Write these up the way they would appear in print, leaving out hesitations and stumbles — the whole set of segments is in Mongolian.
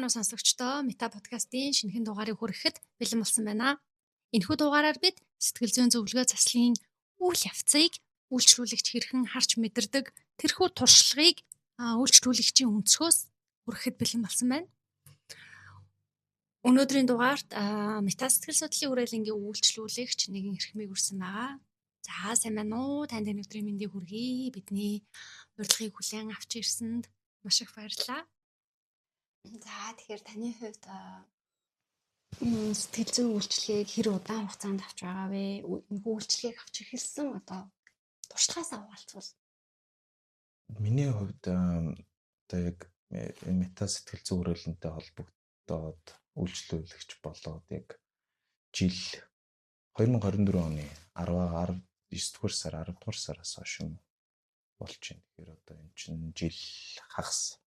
байна уу сонсогчдоо? Мета подкастын шинэхэн дугаарыг хүрэхэд бэлэн болсон байна. Энэхүү дугаараар бид сэтгэл зүйн зөвлөгөө заслын үйл явцыг үйлчлүүлэгч хэрхэн харж мэдэрдэг тэрхүү туршлагыг үйлчлүүлэгчийн өнцгөөс хүрэхэд бэлэн болсон байна. Өнөөдрийн дугаарт мета сэтгэл судлалын хүрээлэнгийн үйлчлүүлэгч нэгэн эрхмийг үрсэн байгаа. За сайн байна уу? Танд энэ өдрийн мэндийг хүргэе. Бидний урилгыг хүлээн авч ирсэнд маш их баярлалаа. За тэгэхээр таны хувьд сэтгэл зүйн үйлчлэгийг хэр удаан хугацаанд авч байгаа вэ? Энэхүү үйлчлэгийг авч эхэлсэн одоо туршлагаасаа хуваалцвал. Миний хувьд одоо яг мета сэтгэл зүйн хүрээлэнтэй холбогдоод үйлчлүүлэгч болоод яг жил 2024 оны 19 дугаар сар 10 дугаар сараас хойш болж байна. Тэгэхээр одоо энэ чинь жил хагас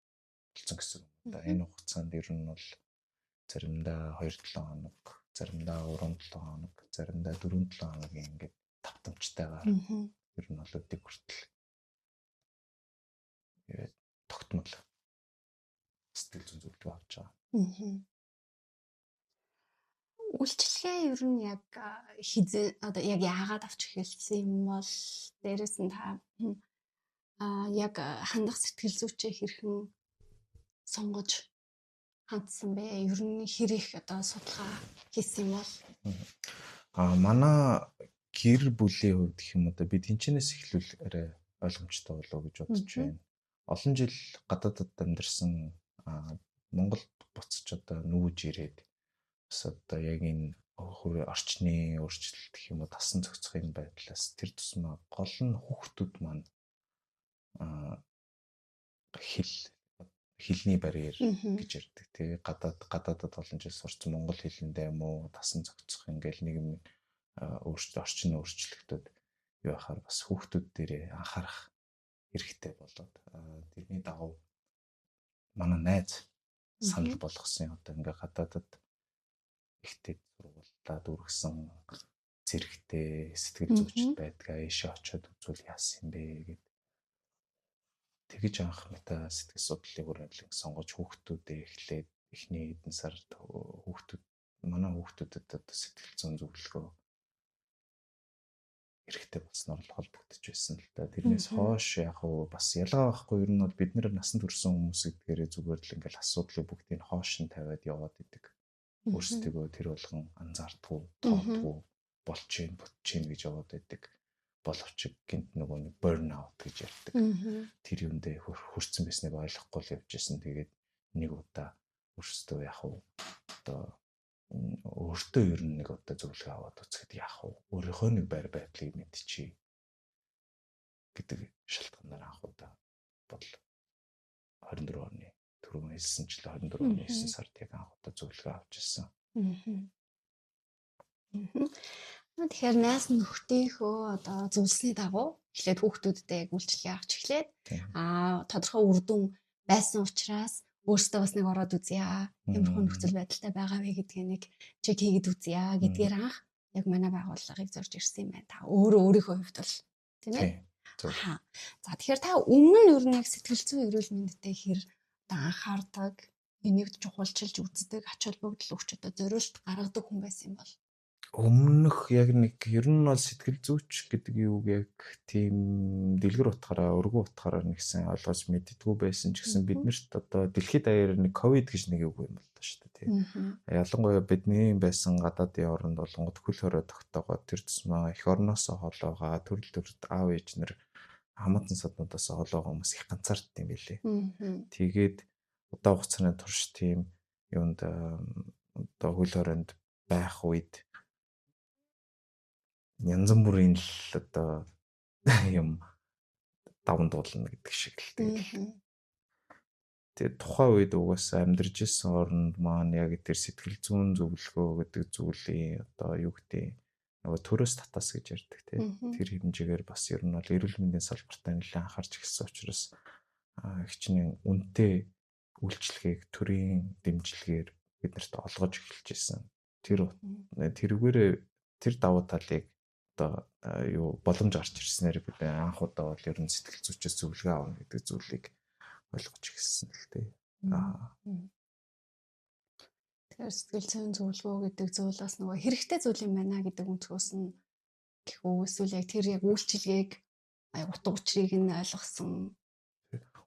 болсон гэсэн үг. Одоо энэ хугацаанд ер нь бол заримдаа 2-7 хоног, заримдаа 3-7 хоног, заримдаа 4-7 хоногийн ингээд тавтамжтайгаар ер нь бол өдөрт хүртэл тогтмол сэтгэл зүйн зөвлөгөө авч байгаа. Үйлчлэгээ ер нь яг хизээ одоо яг яагаад авч эхэлсэн юм бол дээрэс нь та яг хандах сэтгэл зүйчээ хэрхэн сонгож хандсан бэ? Ер нь хэр их одоо судалгаа хийсэн юм бол? Манай гэр бүлийн хувьд гэх юм одоо бид тэнцэнээс эхлүүлээрээ ойлгомжтой болов гэж бодож байна. Олон жил гадаадд амьдарсан Монголд буцаж одоо нүүж ирээд бас одоо яг энэ орчны өөрчлөлт гэх юм уу тасан зохицохын байдлаас тэр тусмаа гол нь хүүхдүүд маань хэлний барьер гэж ярьдаг тий гадаадд олон жил сурсан монгол хэлэндээ муу тасан зохицох ингээл нэг юм орчин өөрчлөлтөд юу ахаар бас хүүхдүүд дээрээ анхаарах хэрэгтэй болоод тэрний дагуу манай найз санал болгосон одоо ингээ гадаадд ихтэй сургуультад үргэсэн зэрэгтэй сэтгэл зүйчд байдгаа ийшээ очиод үзвэл яасан юм бэ гэд тэгэж анх мета сэтгэл судлалын хүрээлэнг сонгож хүүхдүүдээ эхлээд эхний хэдэн сард манай хүүхдүүдэд одоо сэтгэл зүйн зөвлөгөө хэрэгтэй болсноор л холбогдож байсан л да. Тэрнээс хойш яг уу бас ялгаа байхгүй ер нь бол бид нэр насанд хүрсэн хүмүүс гэдгээрээ зүгээр л ингээл асуудлыг бүгдийг хоош нь тавиад яваад идэг. Өөрсдөө тэр болгон анзаардгүй, тоодгүй болч чинь гэж яваад идэг. Боловч гинт нөгөө нэг burnout гэж ярьдаг. Тэр юундээ хөрцөн байсныг ойлгохгүй л явж исэн. Тэгээд нэг удаа өөрсдөө яг уу одоо өөртөө ер нь нэг одоо зөвлөгөө аваад үзэхэд яах вэ? Өөрийнхөө нэг байр байдлыг мэдчихье гэдэг шалтгаанаар анх удаа бодол 24 оны түрүүн хэлсэн жил 24 оны 9 сард яг анх удаа зөвлөгөө авч ирсэн. Тэгэхээр найз нөхдийнхөө одоо зөвлөсний дагуу эхлээд хүүхдүүдтэй яг үйлчлэгээ авч эхлээд тодорхой үр дүн байсан учраас өөртөө бас нэг ороод үзье. Ямар нөхцөл байдалтай байгаа вэ гэдгийг нэг чек хийгээд үзье гэдгээр анх яг манай байгууллагыг зорж ирсэн юм байна. Та өөрийнхөө хувьд бол тийм ээ. За тэгэхээр та өмнө нь ер нь яг сэтгэл зүйн эрүүл мэндэд хэр одоо анхаардаг, энийг чухалчилж үздэг, ач холбогдол өгч одоо зориулт гаргадаг хүн байсан юм бол өмнөх яг нэг ер нь бол сэтгэл зүйч гэдэг юуг яг тийм дэлгэр утгаараа өргөн утгаараа нэгсэн ойлгож мэддэггүй байсан ч гэсэн биднэрт одоо дэлхийд даяар нэг ковид гэж нэг үг юм боллоо шүү дээ тийм. Ялангуяа бидний байсан гадаадын оронд болонгод хөл хорой тогтоогоо тэр тусмаа эх орноосоо холоогоо төрөл төрөлд аав ээж нар хамаатан саднуудаас холоогоо хүмүүс их ганцаардсан юм билээ. Тэгээд удаан хугацааны турш тийм юунд одоо хөл хоройнд байх үед янз бүрийн л одоо юм даван дуулна гэдэг шиг л тэгэл. Тэгээд тухайн үед угаасаа амьдарч ирсэн оронд маань яг тэр сэтгэл зүйн зөвлөгөө гэдэг зүйлийн одоо юу гэдэг нөгөө төрөөс татаас гэж ярьдаг тийм. Тэр хэмжээгээр бас ер нь бол эрүүл мэндийн салбартаа нэлээд анхаарч эхэлсэн учраас хичнээн үнэтэй үйлчлэгийг төрийн дэмжлэгээр биднэрт олгож эхэлж ирсэн. Тэрүүгээрээ тэр давуу талыг одоо юу боломж гарч ирснээр бид анх удаа бол ер нь сэтгэл зүйчээс зөвлөгөө авах гэдэг зүйлийг ойлгож эхэлсэн л дээ. Тэгэхээр сэтгэл зүйн зөвлөгөө гэдэг зүйл бас нөгөө хэрэгтэй зүйл юм байна гэдэг өнцгөөс нь гэх үү эсвэл яг тэр яг үйлчилгээг утга учирыг нь ойлгосон.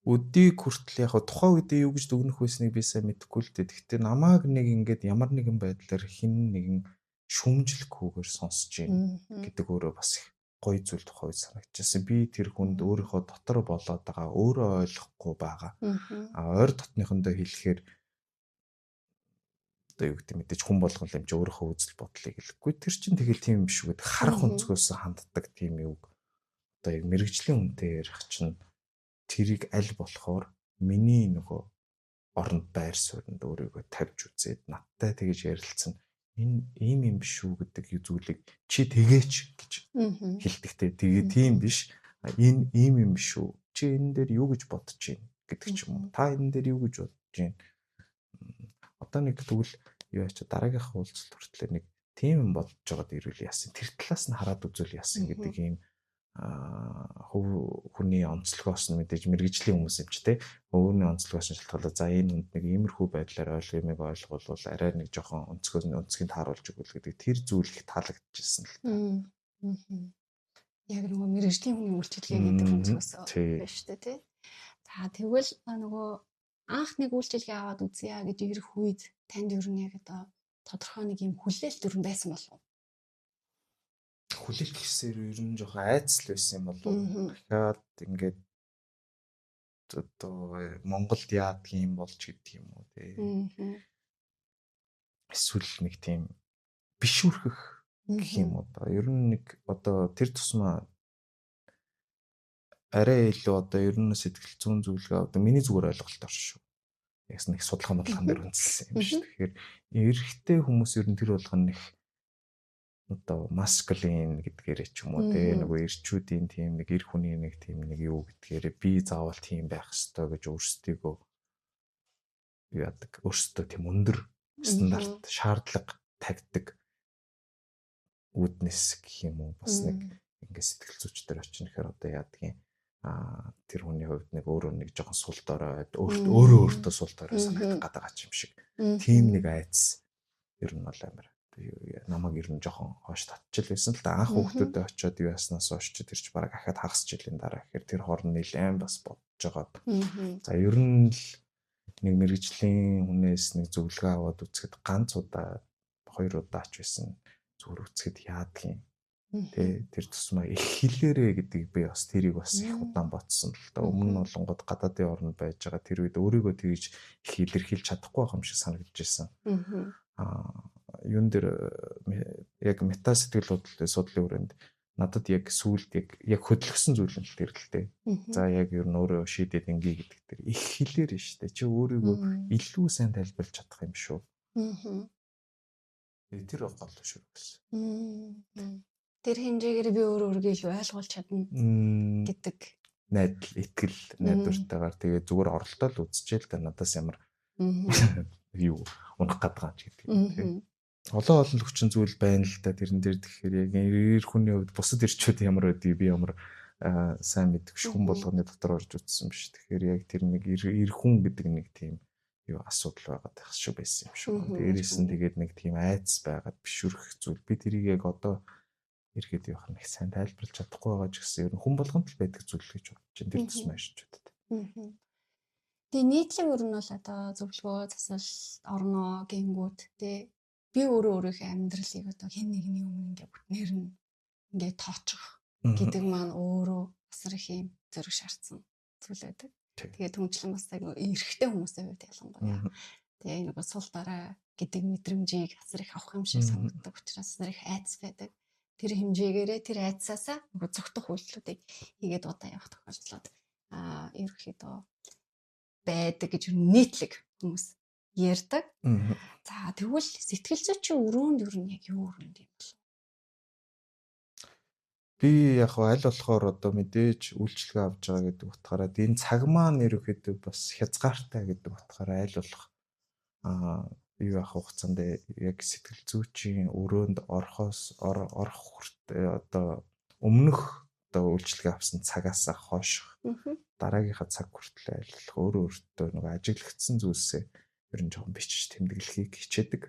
Өдийг хүртэл яг тухайн үедээ юу гэж дүгнэх байсныг би сайн мэдэхгүй л дээ. Гэхдээ намааг нэг ингээд ямар нэгэн байдлаар хин нэгэн шүүмжлэхгүйгээр сонсож байна гэдэг өөрөө бас их гоё зүйл тухай санагдчихсан. Би тэр хүнд өөрийнхөө дотор болоод байгаа өөрөө ойлгохгүй байгаа. Ойр дотныхондоо хэлэхээр одоо юу гэдэг мэдээж хүн болгон юм чи өөрийнхөө үзэл бодлыг хэлэхгүй. Тэр чинь тэгэл тийм юм биш үү гэдэг харах өнцгөөс ханддаг тийм үг. Одоо яг мэрэгжлийн үнтэй ярих чинь тэрийг аль болохоор миний нөгөө оронд байр сууринд өөрийгөө тавьж үзээд надтай тэгж ярилцсан энэ ийм юм биш үү гэдэг зүйлийг чи тэгээч гэж хэлдэгтэй. Тэгээ тийм биш. Энэ ийм юм биш үү? Чи энэ дээр юу гэж бодож байна гэдэг ч юм уу. Та энэ дээр юу гэж бодож байна? Одоо нэг тэгвэл юу яач дараагийнхаа уулзалт хүртэл нэг тийм юм бодож байгаад ирвэл яасан. Тэр талаас нь хараад үзвэл яасан гэдэг ийм хүний онцлогоос нь мэдээж мэрэгжлийн хүмүүс юм чи те өөрийн онцлогоос нь шалтгаалаад за энэ хүнд нэг иймэрхүү байдлаар ойлгомыг ойлгуулвал арай нэг жоохон өнцгийг тааруулж өгвөл гэдэг тэр зүйл их таалагдчихсан л та. Яг нөгөө мэрэгжлийн хүний үйлчилгээ гэдэг өнцгөөс байна шүү дээ тий. За тэгвэл нөгөө анх нэг үйлчилгээ аваад үзье гэж ирэх үед танд юу нэг одоо тодорхой нэг юм хүлээлт юу байсан болов уу? Хүлээлт гэсээр ер нь жоохон айцл байсан юм болов. Дахиад ингээд одоо Монголд яадаг юм болж гэдэг юм уу те. Эсвэл нэг тийм бишүрхэх гэх юм уу. Ер нь нэг одоо тэр тусмаа арай илүү одоо ер нь сэтгэл зүйн зөвлөгөө одоо миний зүгээр ойлголт орш шүү. Яг нэг судалгаа модлогон дээр үндэслэсэн юм шүү. Тэгэхээр эрэгтэй хүмүүс ер нь тэр болгоно нэг одоо маскулин гэдгээр ч юм уу те нөгөө эрчүүдийн тийм нэг эр хүний нэг тийм нэг юу гэдгээр би заавал тийм байх ёстой гэж өөрсдийгөө яадаг өөрсдөө тийм өндөр стандарт шаардлага тавьдаг үүднэс гэх юм уу бас нэг ингээд сэтгэл зүйчдэр очих нэхэр одоо яадгийн тэр хүний хувьд нэг өөрөө нэг жоохон сул дорой өөртөө сул дорой санагдах гадаг юм шиг тийм нэг айц ер нь бол амар намайг ер нь жоохон хоош татчихл байсан л да анх хүүхдүүдэд очиод юу яснаас хойш тэр чи бараг ахаад хагас жилийн дараа гэхээр тэр хорн нэлээд бас бодож байгаа. За ер нь л нэг мэрэгжлийн хүнээс нэг зөвлөгөө аваад үзэхэд ганц удаа 2 удаа ч байсан зүгээр үзэхэд яадгийн тэ тэр тусмаа их хэлээрэ гэдэг би бас тэрийг бас их удаан бодсон л да өмнө нь болонгод гадаадын орнд байж байгаа тэр үед өөрийгөө тэгж их илэрхийлж чадахгүй байх юм шиг санагдаж байсан. Юун дээр яг мета сэтгэл судлалын хүрээнд надад яг сүулт яг хөдөлгсөн зүйл нь тэр л дээ. За яг ер нь өөрөө шийдээд ингээ гэдэг тэр их хэлээр нь штэ чи өөрийгөө илүү сайн тайлбарлаж чадах юм шүү. Тэр гол шүү гэсэн. Тэр хэмжээгээр би өөрөө илүү ойлгуулж чадна гэдэг найдал, итгэл, найдвартайгаар тэгээ зүгээр оролдоод үзчихэл та надаас ямар юу унах гадгаа ч гэдэг юм тийм. Олон хүчин зүйл байна л да тэрэн дээр тэгэхээр яг эр хүний хувьд бусад эрчүүд ямар байдгийг би ямар сайн мэддэг хүн болгоны дотор орж үзсэн биш. Тэгэхээр яг тэр нэг эр хүн гэдэг нэг тийм юу асуудал байгаад байх шүү байсан юм шүү. Дээрээс нь тэгээд нэг тийм айц байгаад бишүрх зүйл би тэрийг яг одоо ирэхэд явах нэг сайн тайлбарлаж чадахгүй байгаа ч гэсэн ер нь хүн болгонд л байдаг зүйл гэж бодож байна. Тэр тусмаа шийдвэд. Тэгээ нийтлэг ер нь бол одоо зөвлөгөө засал орноо гингүүд тий би өөрийнхөө амьдралыг одоо хэн нэгний өмнө ингээ бүтнээр нь ингээ тооцох гэдэг маань өөрөө бас их юм зөрөг шаардсан зүйл байдаг. Тэгээд түнчлэн бас яг эрэгтэй хүмүүсийн хувьд ялангуяа тэгээ нэг сул дараа гэдэг мэдрэмжийг асар их авах юм шиг санагддаг учраас асар их айц байдаг. Тэр хэмжээгээрээ тэр айцаасаа нөгөө зөвхтөх үйлчлүүдийг хийгээд удаа явах тохиолдлууд ерөөхдөө байдаг гэж нийтлэг хүмүүс ярьдаг. За тэгвэл сэтгэл зүйчийн өрөөнд ер нь яг юу өрөөнд юм бол? Би яг аль болохоор одоо мэдээж үйлчлэгээ авч байгаа гэдэг утгаараа энэ цаг маань ерөөхдөө бас хязгаартай гэдэг утгаараа аль болох юу явах хугацаанд яг сэтгэл зүйчийн өрөөнд орох одоо өмнөх одоо үйлчлэгээ авсан цагаас хойших дараагийнхаа цаг хүртэл аль болох өөрөө өөртөө нэг ажиглагдсан зүйлсээ ер нь жоохон бичиж тэмдэглэхийг хичээдэг.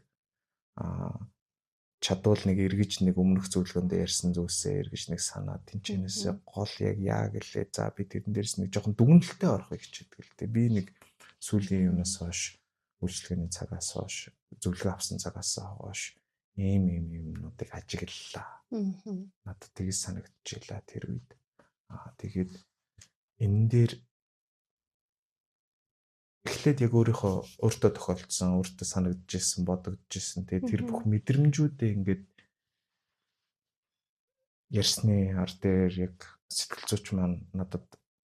Чадвал нэг эргэж нэг өмнөх зөвлөгөөнд ярьсан зүйлсээ эргэж нэг санаа тэнчэнээс гол яг гэлээ. За би тэрэн дээрс нэг жоохон дүгнэлтээ орохыг хичээдэг л дээ. Би нэг сүүлийн юунаас хойш үйлчлэгээний цагаас хойш зөвлөгөө авсан цагаас хойш ийм юмнуудыг ажиглалаа. Надад тэгж санагдчихлаа тэр үед. Тэгээд энэ дээр эхлээд яг өөртөө тохиолдсон, өөртөө санагдчихсэн, бодогдчихсэн. Тэгээд тэр бүх мэдрэмжүүдээ ингээд ярьсны ар дээр яг сэтгэл зүйч маань надад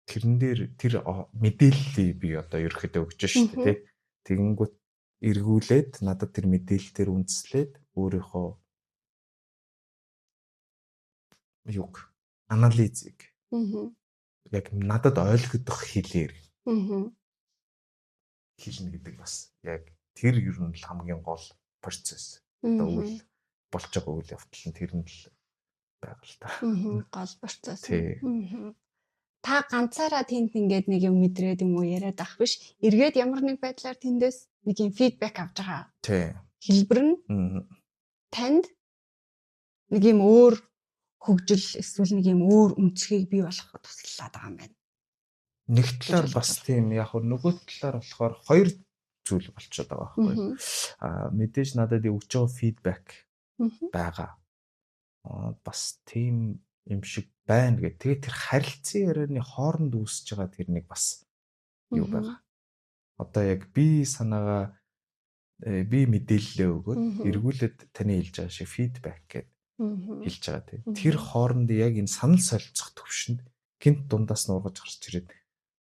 тэрэн дээр тэр мэдээллийг би одоо ерөөхдөө өгч шүү дээ, тий. Тэгэнгүүт эргүүлээд надад тэр мэдээлэл дээр үндэслээд өөрийнхөө анализыг яг надад ойлгох хэлээр хэлнэ гэдэг бас яг тэр ер нь хамгийн гол процесс. Одоо үйл болж байгаа үйл явдал нь тэр нь л байгаа л та. Гол процесс. Та ганцаараа тэнд ингээд нэг юм мэдрээд юм уу яриад ах биш. Эргээд ямар нэг байдлаар тэндээс нэг юм фидбек авч байгаа. Тий. Хэлбэр нь танд нэг юм өөр хөгжил эсвэл нэг юм өөр өнцгийг бий болгоход туслаад байгаа юм байна. Нэг талаар бас тийм яг нөгөө талаар болохоор хоёр зүйл болчиход байгаа байхгүй. Мэдээж надад өгч байгаа фидбек байгаа. Бас тийм юм шиг байна гэх. Тэгээд тэр харилцан ярианы хооронд үүсэж байгаа тэр нэг бас юу байгаа. Одоо яг би санаагаа би мэдээлэлээ өгөөд эргүүлээд таны хэлж байгаа шиг фидбек гэдэг хэлж байгаа тийм. Тэр хооронд яг энэ санал солилцох төвшөнд гинт дундаас нь ургаж гарч ирээд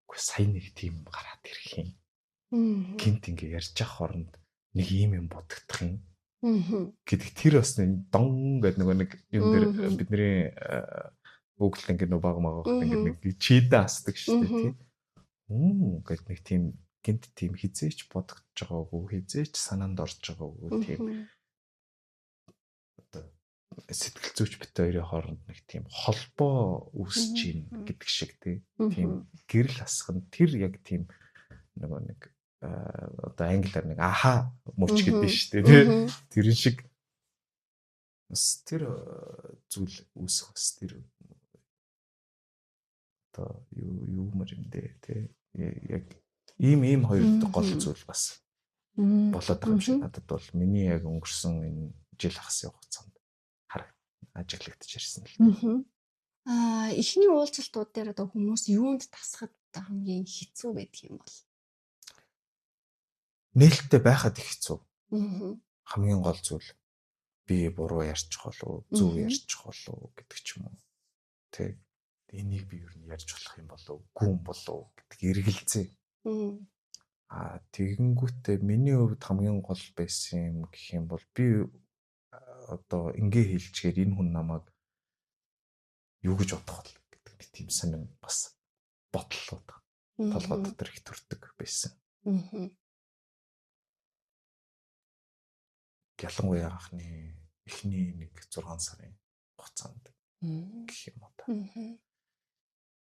үгүй сайн нэг тийм гараад ирэх юм. Гинт ингээ ярьж явах хооронд нэг юм бодогдох юм. Гэдэг тэр бас дон гэдэг нэг юм дээр бидний Google ингээ нөө баг ингээ нэг чийдэ асдаг шүү дээ тийм. Гэдэг нэг тийм гинт тийм хизээч бодогдож байгаагүй, хизээч санаанд орж байгаагүй тийм. Одоо сэтгэл зүйч бит хоёрын хооронд нэг тийм холбоо үүсэж байна гэдэг шиг тийм гэрэл асхан тэр яг тийм нэг одоо англиар нэг аха мөч гэдэг шүү дээ. Тэрэн шиг бас тэр зүйл үүсэх бас тэр одоо юу мөр юм дээ тий. Яг ийм хоёр гол зүйл бас болоод байгаа юм шиг надад бол миний яг өнгөрсөн энэ жил хасын хугацаанд ажиглагдаж ирсэн л. Эхний уулзалтууд дээр одоо хүмүүс юунд тасахад хамгийн хэцүү байдаг юм бол? Нээлттэй байхад их хэцүү. Хамгийн гол зүйл би буруу ярьчих болов, зөв ярьчих болов гэдэг ч юм уу. Тэ энийг би юу нь ярьж болох юм болов, гүн болов гэдэг эргэлзээ. Тэгэнгүүтээ миний хувьд хамгийн гол байсан юм гэх юм бол би одоо ингээ хэлчихээр энэ хүн намайг юу гэж бодох бол гэдэг тийм сонин бас бодлоод толгой дотор их төрдөг байсан. Ялангуяа эхний нэг 6 сарын хугацаанд гэх юм уу та.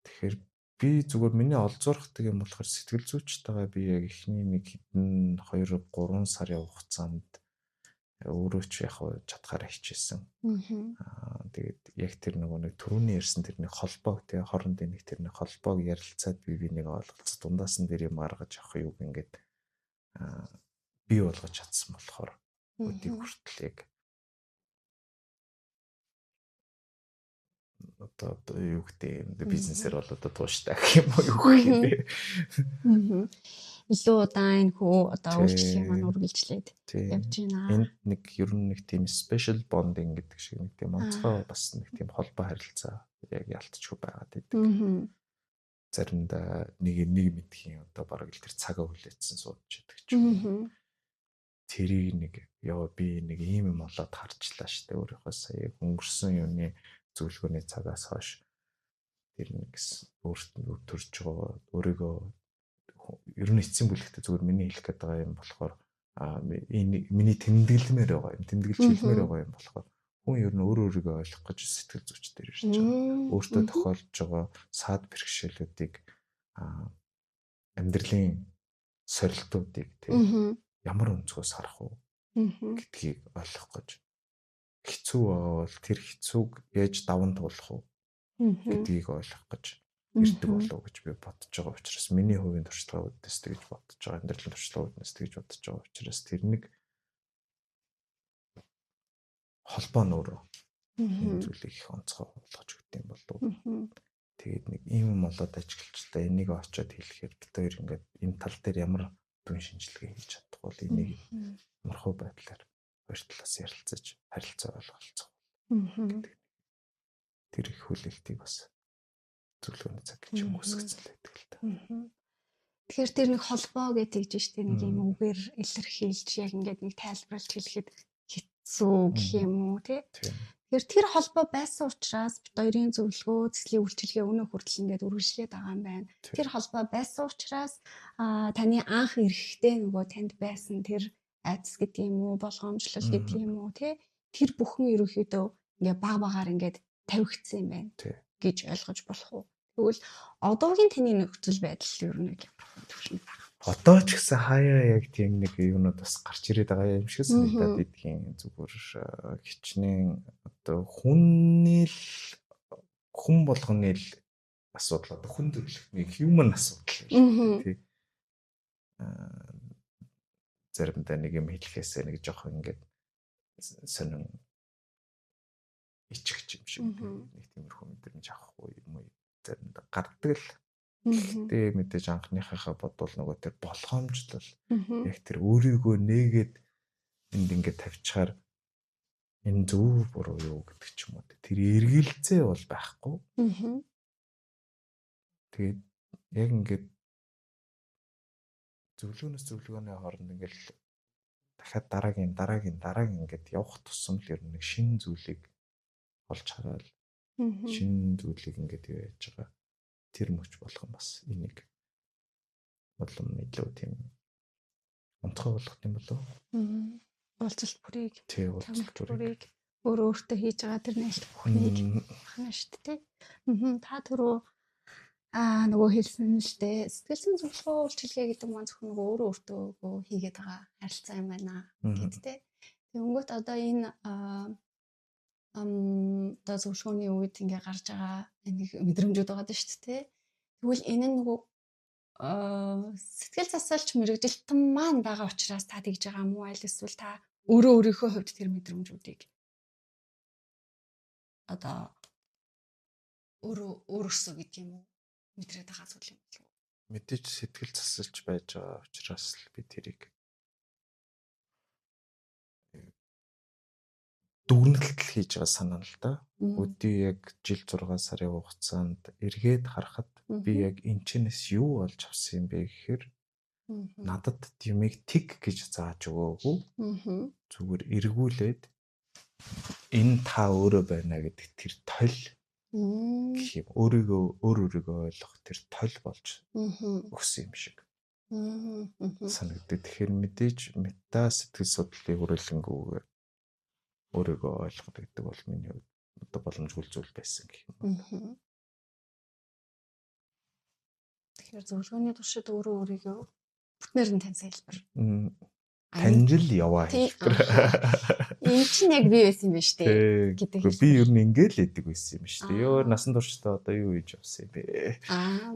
Тэгэхээр би зүгээр миний олзуурхдаг юм болохоор сэтгэл зүйчтэйгээ би яг эхний нэг хэдэн 2-3 сарын хугацаанд өөрөө ч яг чадхаараа хичээсэн. Тэгээд яг тэр нэг түрүүний ярьсан тэр нэг холбоог тий хоорондын нэг тэр нэг холбоог ярилцаад би нэг ойлголцоо дундаас нь дээр юм гаргаж авах юуг ингээд бий болгож чадсан болохоор өдий хүртэл яг одоо юу гэдэг бизнесээр бол одоо тууштай гэх юм уу юу гэх юм бэ. Илүү удаан хөө одоо үйлчлэгээ маань үргэлжлээд явж байна. Энд нэг ер нь нэг тийм special bonding гэдэг шиг нэг тийм онцгой бас нэг тийм холбоо харилцаа яг ялтчгүй байгаад байдаг. Заримдаа нэг мэдхийн одоо бараг л тэр цагаа хүлээсэн суудж байдаг ч юм. Тэрийг нэг би нэг ийм юм болоод харчлаа штэ өөрийнхөө сая өнгөрсөн юуны зөвлөгөөний цагаас хойш тэр нэг өөртөө төрж байгаа өөрийгөө ер нь эцсийн бүлэгтээ зүгээр миний хэлэх гээд байгаа юм болохоор миний тэмдэглэмээр байгаа юм тэмдэглэж хэлмээр байгаа юм болохоор хүн ер нь өөрийгөө ойлгох гэж сэтгэл зүйч дээр ирж байгаа. Өөртөө тохиолдож байгаа саад бэрхшээлүүдийг амьдралын сорилтуудыг ямар өнцгөөс харах уу гэдгийг ойлгох гэж хэцүү байгаа бол тэр хэцүүг яаж даван туулах уу гэдгийг ойлгох гэж ирдэг болов гэж би бодож байгаа учраас миний хувийн туршлагаа үүднээс тэгж бодож байгаа. Амьдралын туршлагаа үүднээс тэгж бодож байгаа учраас тэр нэг холбоо нөрөө энэ зүйлийг их онцгой болгож өгд юм болов. Тэгээд нэг ийм болоод ажиглалтай энийг очиод хэлэхээр бид хоёр ингээд энэ тал дээр ямар дүн шинжилгээ хийж чадах бол энийг мархуу байдлаар хоёр талаас ярилцаж харилцаа ойлголцох. Тэр их хүлээлтийг бас зөвлөгөөний цаг гэж үсгэсэн л байдаг л та. Тэгэхээр тэр нэг холбоо гэж тэгж штэ нэг юм үгээр илэрхийлж яг ингээд нэг тайлбарлаж хэлэхэд хэцүү гэх юм уу тий. Тэгэхээр тэр холбоо байсан учраас бид хоёрын зөвлөгөө, цэцлийн үйлчилгээ өнөө хүртэл ингээд үргэлжлээд байгаа юм байна. Тэр холбоо байсан учраас таны анх эрэхтэй нөгөө танд байсан тэр айдас гэдэг юм уу, болгоомжлол гэдэг юм уу тий. Тэр бүхэн ерөөхдөө ингээд баг багаар ингээд тавигдсан юм байна гэж ойлгож болох уу? Тэгвэл одоогийн таны нөхцөл байдал ер нь яг төвшин байна. Одоо ч гэсэн хаяа яг тийм нэг юунууд бас гарч ирээд байгаа юм шиг санагдаад идгийн зүгээр хичнээн одоо хүн болгоны л асуудал одоо хүн төрөлхтний human асуудал тий. Заримдаа нэг юм хэлэхээсээ нэг жоох ингээд сонин ичгч юм шиг нэг тиймэрхүү мэдрэмж авахгүй юм уу заримдаа гардаг л. Гэтэ мэдээж анхныхаа бодвол нөгөө тэр болгоомжлол яг тэр өөрийгөө нээгээд энд ингээд тавьчихаар энэ зөв буруу юу гэдэг ч юм уу тэр эргэлзээ бол байхгүй. Тэгээд яг ингээд зөвлөгөөнөөс зөвлөгөөний хооронд ингээд дахиад дараагийн ингээд явах тусам л ер нь нэг шинэ зүйлийг олж хараад шинэ зүйлийг ингээд юу яаж байгаа тэр мөч болгон бас энийг бодлом илүү тийм онцгой болгох юм болов. Уулзалт бүрийг бүрийг өөртөө хийж байгаа тэр нээлт бүхнийг хана шүү дээ. Та түрүү нөгөө хэлсэн л дээ. Сэтгэл зүйн зөвлөгөө үйлчилгээ гэдэг маань зөвхөн нөгөө өөртөө хийгээд байгаа харилцаа юм байна гэдтэй. Тэгэнгүүт одоо энэ одоо зөвлөгөөний үед ингээ гарч байгаа нэг мэдрэмжүүд байгаа шүү дээ. Тэгвэл энэ нь нөгөө сэтгэл засалч мэрэгжилтэн маань байгаа учраас та тэгж байгаа юм уу? Аль эсвэл та өөрийнхөө хувьд тэр мэдрэмжүүдийг одоо өөрөөсөө гэдэг юм уу? Мэдрээд байгаа зүйл юм болов уу? Мэдээж сэтгэл засалж байж байгаа учраас л би тэрийг дүгнэлт хийж байгаа санаа л да. Өдөө яг жил 6 сарын хугацаанд эргээд харахад би яг энэчнээс юу болж авсан юм бэ гэхээр надад юмыг тэг гэж зааж өгөөгүй. Зүгээр эргүүлээд энэ та өөрөө байна гэдэг тэр толь гэх юм. Өөрийгөө ойлгох тэр толь болж өгсөн юм шиг санагддаг. Тэгэхээр мэдээж мета сэтгэл судлалын хүрээлэнгүүгээр өөрийгөө ойлгох гэдэг бол миний хувьд одоо боломжгүй зүйл байсан гэх юм. Тэгэхээр зөвлөгөөний туршид өөрийгөө бүтнээр нь тань сайлбар. Танжил яваа хэлбэр. Энэ чинь яг би байсан юм байна шүү дээ гэдэг. Би ер нь ингээл лээдэг байсан юм шүү дээ. Ёо насан туршдаа одоо юу хийж явсан юм бэ?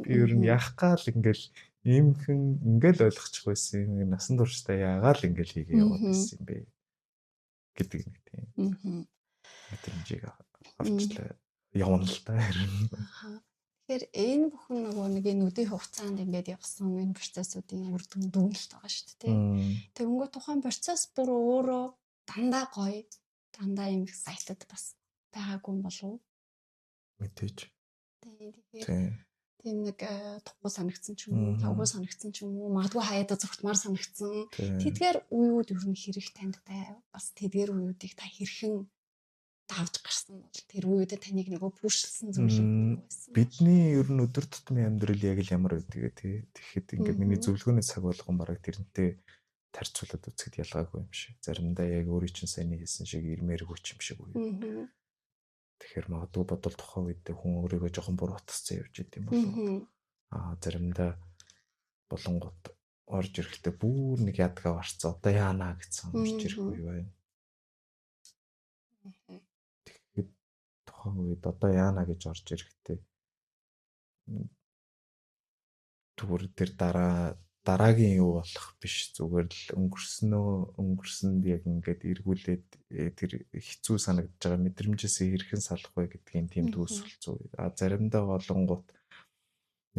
Би ер нь яах гал ингээл иймхэн ингээл ойлгочих байсан юм. Насан туршдаа яагаал ингээл хийгээ яваад байсан юм бэ гэдэг нэг тийм. Мэдрэмжийг авчлаа явна л та. Тэгэхээр энэ бүхэн нөгөө нэг энэ үдийн хугацаанд ингээд явсан энэ процессуудын үр дүн дүгнэлт байгаа шүү дээ. Тэгэнгүүт тухайн процесс бүр өөрөө дандаа гоё, дандаа юм excited бас байгаагүй юм болов уу? Мэдээж. Тийм нэг туггүй санагдсан ч юм уу, явгүй санагдсан ч юм уу, магадгүй хаяада зүгтмаар санагдсан. Тэдгээр үеуд ер нь хэрэг танд бай. Бас тэдгээр үеүүдийг та хэрхэн давж гарсан бол тэр үеүүдэд таныг нөгөө пүшилсэн зүйл байсан. Бидний ер нь өдөр тутмын амьдрал яг л ямар байдаг тий. Тэгэхэд ингээд миний зөвлөгөөний цаг болгон бараг тэрнтэй тарьцуулаад үзэхэд ялгаагүй юм шиг. Заримдаа яг өөрийн чинь сайн хийсэн шиг ирмээргүй юм шиг үе. Тэгэхээр магадгүй бодвол тухайн үед хүн өөрийгөө жоохон буруутгацсан явж идэм болов. Заримдаа болонгот орж ирэхдээ бүр нэг ядгаа барцсан. Одоо яана гэсэн орж ирэхгүй байна. Тэгэхэд тухайн үед одоо яана гэж орж ирэхдээ зүгээр тэр дараагийн юу болох биш, зүгээр л өнгөрсөнд яг ингээд эргүүлээд тэр хэцүү санагдаж байгаа мэдрэмжээсээ хэрхэн салах вэ гэдгийг тийм төсөлцөө. Заримдаа болонгууд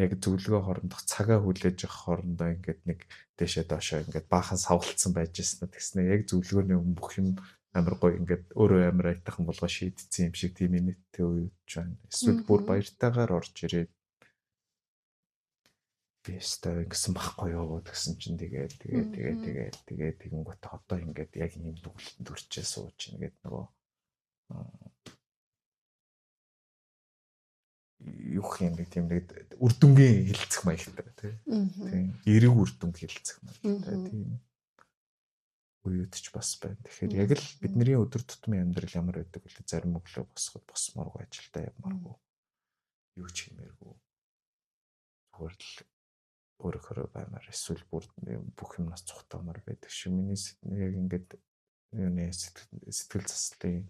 яг зөвлөгөө хоорондох цагаа хүлээж авах хоорондоо ингээд нэг дэшээ доошоо ингээд баахан савлцсан байж ирсэн нь тэгснэ яг зөвлөгөөний өмнө бүх юм амар гоё ингээд өөрөө амар айтайхан болгоо шийдсэн юм шиг тийм инээдтэй үед ч байна. Эсвэл бүр баяртайгаар орж ирээд бистэ гэсэн байхгүй юу гэсэн чинь тэгээд тэгэнгүүт одоо ингээд яг ийм дүгэлтэнд өрчээ сууж ийн гэдэг нөгөө юу юм бэ тийм нэг үрдүнгийн хилцэх маягтай тийм эрэг үрдүнг хилцэх маягтай тийм үед ч бас байна. Тэгэхээр яг л бидний өдөр тутмын амьдрал ямар байдаг вэ? Зарим өглөө босоход босмооргүй ажилдаа явмааргүй юу ч хиймээргүй зүгээр л өөрөөр баймаар эсвэл бүр бүх юмнаас цухтаамаар байдаг шүү. Миний яг ингээд юуны сэтгэл заслын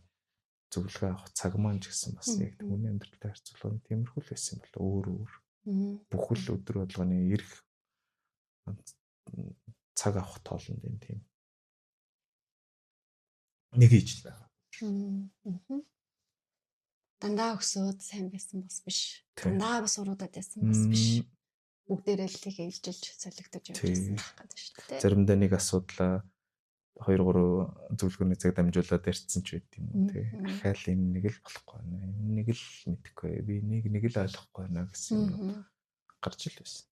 зөвлөгөө авах цаг маань ч гэсэн бас яг түүний амьдралтай харьцуулахад тиймэрхүү л байсан бол өөр бүхэл өдөр болгоны эрх цаг авах тоолонд энэ тийм нэг хийж байгаа. Дандаа өсөөд сайн байсан бас биш. Дандаа бас уруудаад байсан бас биш. Бүгдээрээ л тийг ээлжилж солигдож явжсэн байх гэдэг шүү дээ. Заримдаа нэг асуудлаа 2-3 зөвлөгөөний цаг дамжуулаад ярьсан ч байт юм уу тий. Дахиад энэ нэг л болохгүй байна. Энэ нэг л мэдэхгүй. Би нэг л ойлгохгүй байна гэсэн юм гарч ил байсан.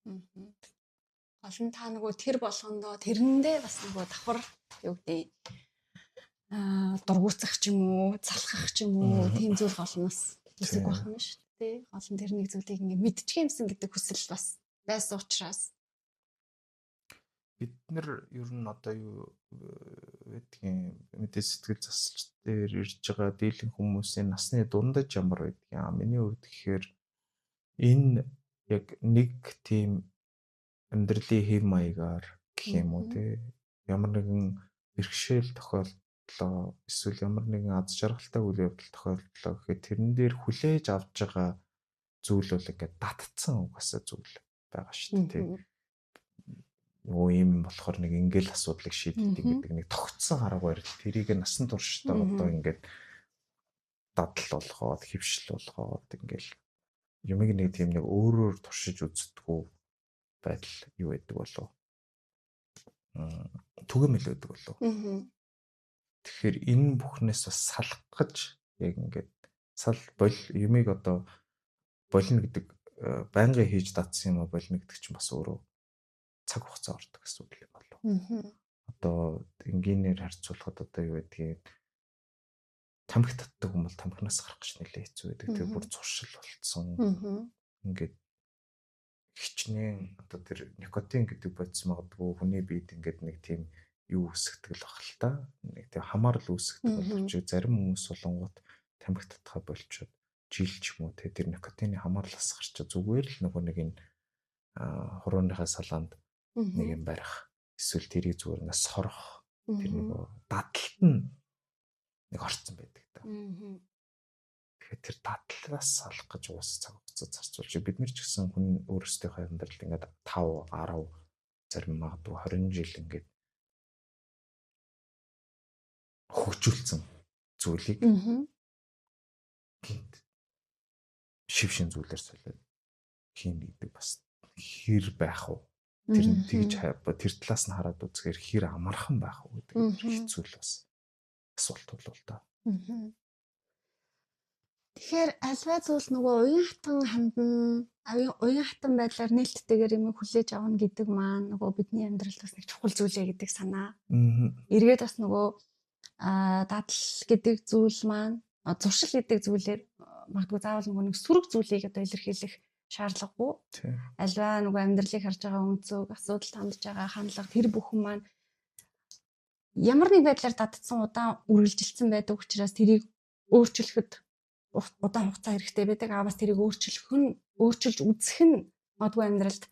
Гол нь та нөгөө тэр болгондоо тэрэндээ бас нөгөө давхар юу гэдэг дургуутсах ч юм уу, залхах ч юм уу тийм зүйл голноос үсэг байх юм шүү дээ. Гол нь тэр нэг зүйлийг ингэ мэдчих юмсан гэдэг хүсэл бас байсан учраас бид нар ер нь одоо юу гэдгийг мэдээ сэтгэл засалч дээр ирж байгаа дийлэн хүмүүсийн насны дундаж ямар байдаг юм. Миний хувьд гэхээр энэ яг нэг тийм амьдралын хэв маягаар гэх юм уу те ямар нэгэн бэрхшээл тохиолдлоо эсвэл ямар нэгэн аз жаргалтай үйл явдал тохиолдлоо гэхэд тэрэн дээр хүлээж авч байгаа зүйл бол ингээд датцсан угаасаа зүйл байгаа шүү дээ. Нөгөө юм болохоор нэг ингээл асуудлыг шийддэг гэдэг нэг тогтсон арга барил тэрийг насан туршдаа одоо ингээд дадал болгоод хөвшил болгоод ингээл юмыг нэг тийм нэг өөрөөр туршиж үздэггүй байдал юу байдаг болов түгээмэл байдаг болов. Тэгэхээр энэ бүхнээс бас салах гэж яг ингээд юмыг одоо болно гэдэг байнгын хийж татсан юм а болно гэдэг чинь бас өөрөө цаг хугацаа ордог асуудал юм болов. Одоо энгийнээр харьцуулахад одоо юу гэдгийг тамхи татдаг хүн бол тамхинаас гарах гэж нэлээ хэцүү байдаг. Тэр бүр зуршил болцсон. Ингээд хичнээн одоо тэр никотин гэдэг бодис магадгүй хүний биед ингээд нэг тийм юу үсгдэг л бах л та. Нэг тийм хамаарл үсгдэг боловч зарим хүмүүс болонгууд тамхи татхаа болчоод жил ч юм уу тэр никотины хамаарлаас гарч зүгээр л нөгөө нэг энэ хурууныхаа салаанд нэг юм барих эсвэл тэрийг зүгээр нэг сорох тэр нөгөө дадалт нь нэг орцсон байдаг та. Тэгэхээр тэр дадлаас салах гэж уус цаг хугацаа зарцуулж бид нар ч гэсэн хүн өөрсдийнхөө амьдралд ингээд 5 10 зарим магадгүй 20 жил ингээд хөгжүүлсэн зүйлийг гинт шившин зүйлээр солиод хийн гэдэг бас хэр байх вэ? Тэр нь тэгж тэр талаас нь хараад үзэхээр хэр амархан байх вэ гэдэг хэцүү л бас асуулт бол та. Тэгэхээр альва зүйл нөгөө уян хатан байдлаар нээлттэйгээр юм хүлээж авна гэдэг маань нөгөө бидний амьдралд бас нэг чухал зүйлээ гэдэг санаа. Эргээд бас нөгөө дадал гэдэг зүйл маань зуршил гэдэг зүйлээр магадгүй заавал нөгөө нэг сөрөг зүйлийг одоо илэрхийлэх шаардлагагүй. Альва нөгөө амьдралыг харж байгаа өнцөг, асуудал хандж байгаа хандлага тэр бүхэн маань ямар нэг байдлаар дадсан удаан үргэлжилсэн байдаг учраас тэрийг өөрчлөхөд удаан хугацаа хэрэгтэй байдаг. Бас тэрийг өөрчилж үзэх нь магадгүй амьдралд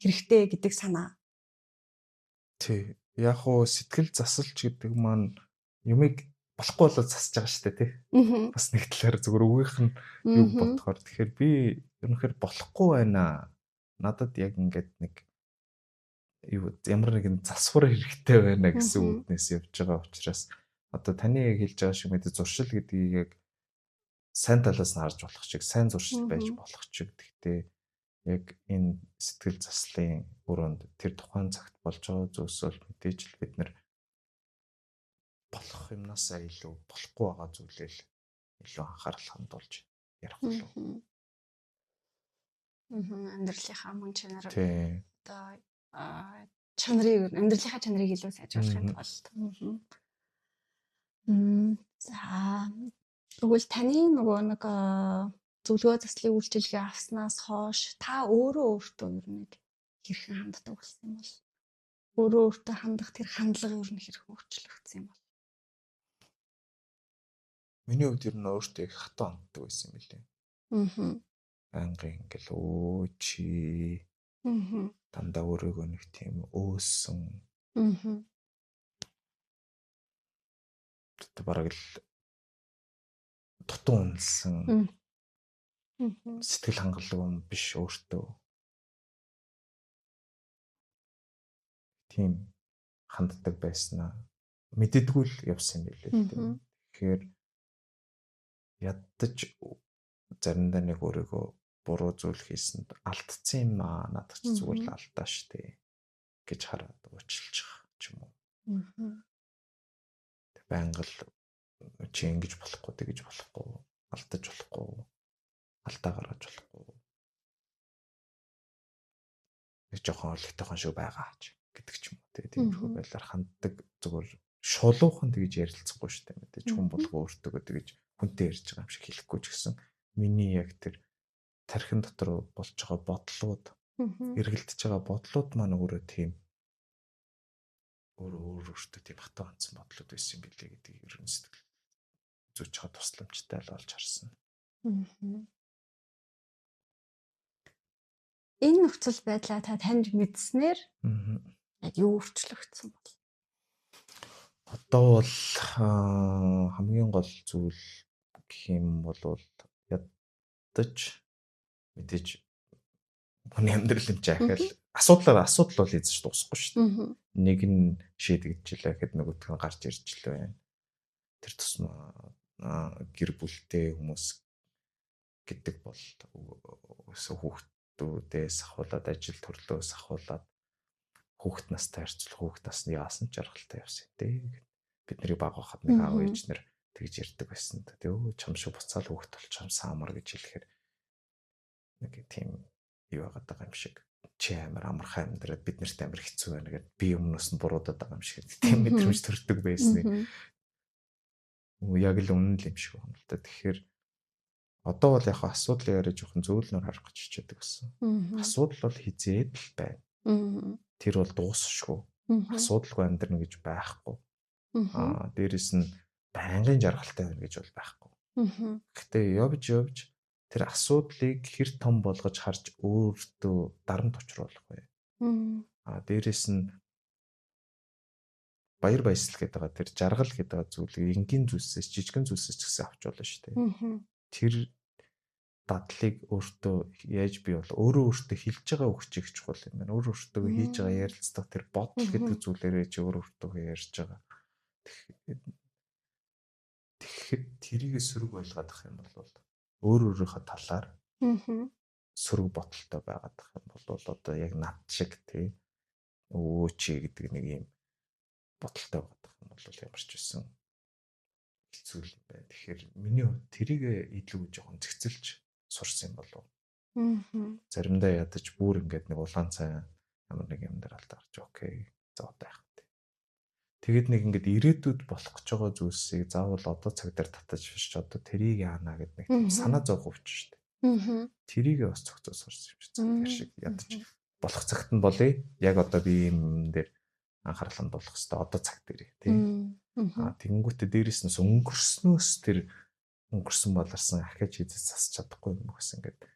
хэрэгтэй гэдэг санаа Тий. Яг уу сэтгэл засалч гэдэг маань юмыг болохгүй болоод засаж байгаа шүү дээ тий. Бас нэг талаар зүгээр үгийнх нь юг бодохоор тэгэхээр би ерөнхийдөө болохгүй байна. Надад яг ингээд нэг ямар нэгэн засвар хэрэгтэй байна гэсэн үднээс явж байгаа учраас одоо таны яг хэлж байгаа шиг мэдээ зуршил гэдгийг яг сайн талаас нь харж болох чиг, сайн зуршил байж болох чиг. Гэхдээ яг энэ сэтгэл заслын өрөөнд тэр тухайн цагт болж байгаа зүйлс бол мэдээж л бид нар болох юмнасаа илүү болохгүй байгаа зүйлэл илүү анхаарал хандуулж ярих болов. Амьдралынхаа мөн чанар Тий. одоо чанарыг амьдралынхаа чанарыг илүү сайжруулахын тулд. За тэгвэл таны нөгөө нэг зөвлөгөө заслын үйлчилгээ авснаас хойш та өөртөө ер нь хэрхэн ханддаг болсон юм бол өөртөө хандах тэр хандлага ер нь хэрхэн өөрчлөгдсөн юм бол Миний хувьд ер нь өөртөө их хатуу ханддаг байсан юм билээ. Ангийн ингээл чи дандаа өөрийгөө нэг тийм өөсөн бараг л дутуу унсан сэтгэл хангалуун биш өөртөө тийм ханддаг байснаа мэддэггүй л явсан юм билээ. Тэгэхээр ядаж заримдаа нэг өөрийгөө буруу зүйл хийсэнд алдсан юм аа, надад ч зүгээр л алдаа штэ гэж хараад уучлж байгаа ч юм уу. Байнга л чи ингэж болохгүй, тэгэж болохгүй, алдаж болохгүй, алдаа гаргаж болохгүй. Нэг жоохон ойлгохтойхон шүү байгаа ч гэдэг ч юм уу. Тиймэрхүү байдлаар ханддаг зүгээр шулуухан тэгэж ярилцахгүй штэ мэдээж хүн болго өөртөө тэгэж хүнтэй ярьж байгаа юм шиг хэлэхгүй ч гэсэн миний яг тэр тархин дотор болж байгаа бодлууд эргэлдэж байгаа бодлууд маань өөрөө тийм өөртөө тийм хатуу хандсан бодлууд байсан юм билээ гэдгийг ер нь сэтгэл зүйч чад тусламжтай л болж харсан. Энэ нөхцөл байдлаа та танд мэдснээр яг юу өөрчлөгдсөн бол? Одоо бол хамгийн гол зүйл гэх юм бол ядаж мэдээж хүний амьдрал юм чаахал асуудал бол эзэж дуусахгүй шүү дээ. Нэг нь шийдэгдчихлээ гэхэд нөгөөх нь гарч ирж л байна. Тэр тусмаа гэр бүлтэй хүмүүс гэдэг бол хүүхдүүдээс ахуулаад ажил төрлөөс ахуулаад хүүхд настай харьцуулах хүүхд насны яасан жаргалтай явсан дээ. Бидний баг хахад нэг аав ээж нар тэгж ярьдаг байсан. Тэ чам шиг буцаал хүүхд болчихсон амар гэж хэлэхээр нэг тийм юу байгаа юм шиг. Чи амар амархан амьдраад бид нарт амар хэцүү байна гэдэг би өмнөөс нь буруудаад байгаа юм шиг тийм мэдрэмж төрдөг байсан. Яг л үнэн л юм шиг байна л та. Тэгэхээр одоо бол яг асуудал яриа жоохон зөөлнөр харах гэж хичээдэг байсан. Асуудал бол хизээд л байна. Тэр бол дуусшгүй. Асуудалгүй амьдрна гэж байхгүй. Дээрэс нь байнгын жаргалтай байна гэж бол байхгүй. Гэхдээ явж тэр асуудлыг хэр том болгож харж өөртөө дарамт учруулах вэ? Дээрэс нь баяр баясгал гэдэг байгаа тэр жаргал гэдэг зүйлийг энгийн зүйлсээс жижигэн зүйлсээс ч гэсэн авч болно шүү дээ. Тэр дадлыг өөртөө яаж би бол өөртөө хэлж байгаа өгчийг чухал юм байна. Өөртөө хийж байгаа ярилцлага тэр бодол гэдэг зүйлээрээ чи өөртөө ярьж байгаа. Тэгэхээр тэрийг сөрөг ойлгоод ах юм бол өөрийнхөө талаар сөрөг бодолтой байгаад ах юм бол одоо яг над шиг тий чи гэдэг нэг юм бодолтой байгаад ах юм бол ямар ч байсан хэцүү юм байна. Тэгэхээр миний хувьд тэрийг илүү жоохон зэгцэлж сурсан юм болов. Заримдаа ядаж бүр ингээд нэг улаан цай ямар нэг юм дээр алдарч окей за одоо яах вэ. Тэгэд нэг ингээд ирээдүйд болох гэж байгаа зүйлсийг заавал одоо цаг дээр татаж биш одоо тэрийг яана гэдэг нэг санаа зовх өвч шүү дээ. Тэрийг бас цогцоо сурсан юм шиг цаг шиг ядаж болох цагт нь болъё. Яг одоо би юм дээр анхаарал хандуулах хэрэгтэй одоо цаг дээр тийм. Тэгэнгүүтээ дээрээс нь өнгөрснөөс тэр өнгөрсөн боларсан ахиж хийзээ засч чадахгүй юм гэсэн ингээд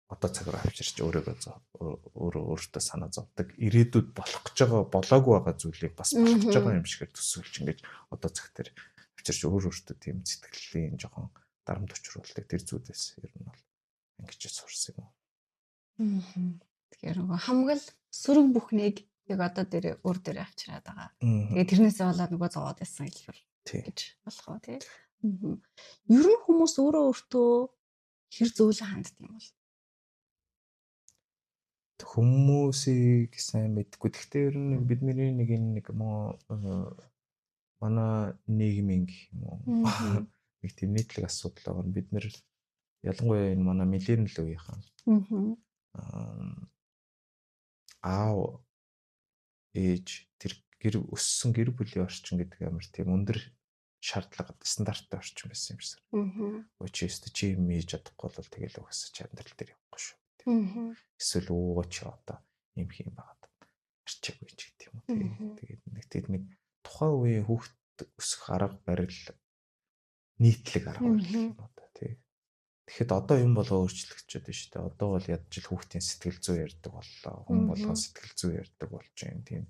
одоо цаг руу авчирч өөртөө санаа зовдөг. Ирээдүйд болох гэж байгаа болоогүй байгаа зүйлийг бас болох гэж байгаа юм шигээр төсөөлж ингэж одоо цаг дээр авчирч өөртөө тийм сэтгэлийн жоохон дарамт учруулдаг тэр зүйлээс ер нь бол ингэж сурсан юм уу. Тэгэхээр нөгөө хамгал сөрөг бүхнийг яг одоо дээр өөр дээр авчираад байгаа. Тэгээ тэрнээсээ болоод нөгөө зовоод байсан хэлбэр гэж болох уу тий. Ер нь хүмүүс өөртөө хэр зөөлөн ханддаг юм бол хүмүүсийг сайн мэдгүй. Гэхдээ ер нь бидний нэг манай нийгмийн гэх юм уу нэг тийм нийтлэг асуудал байгаа нь бид нэр ялангуяа энэ манай миллениал үеийнхэн аав ээж тэр өссөн гэр бүлийн орчин гэдэг амар тийм өндөр шаардлага стандарттай орчин байсан юм шиг. Өчигөөс чи юм ээж чадахгүй бол тэгэл угаасаа амьдрал дээр явахгүй шүү. Эсвэл чи одоо юм хийм байгаад арчаагүй ч гэдэг юм уу. Тэгээд нэг тухайн үеийн хүүхд өсөх арга барил нийтлэг арга барил юм одоо тий. Тэгэхэд одоо юм болоо өөрчлөгдөж байна шүү дээ. Одоо бол ядчил хүүхдийн сэтгэл зүй ярьдаг боллоо. Хүн болгон сэтгэл зүй ярьдаг болж байна. Тийм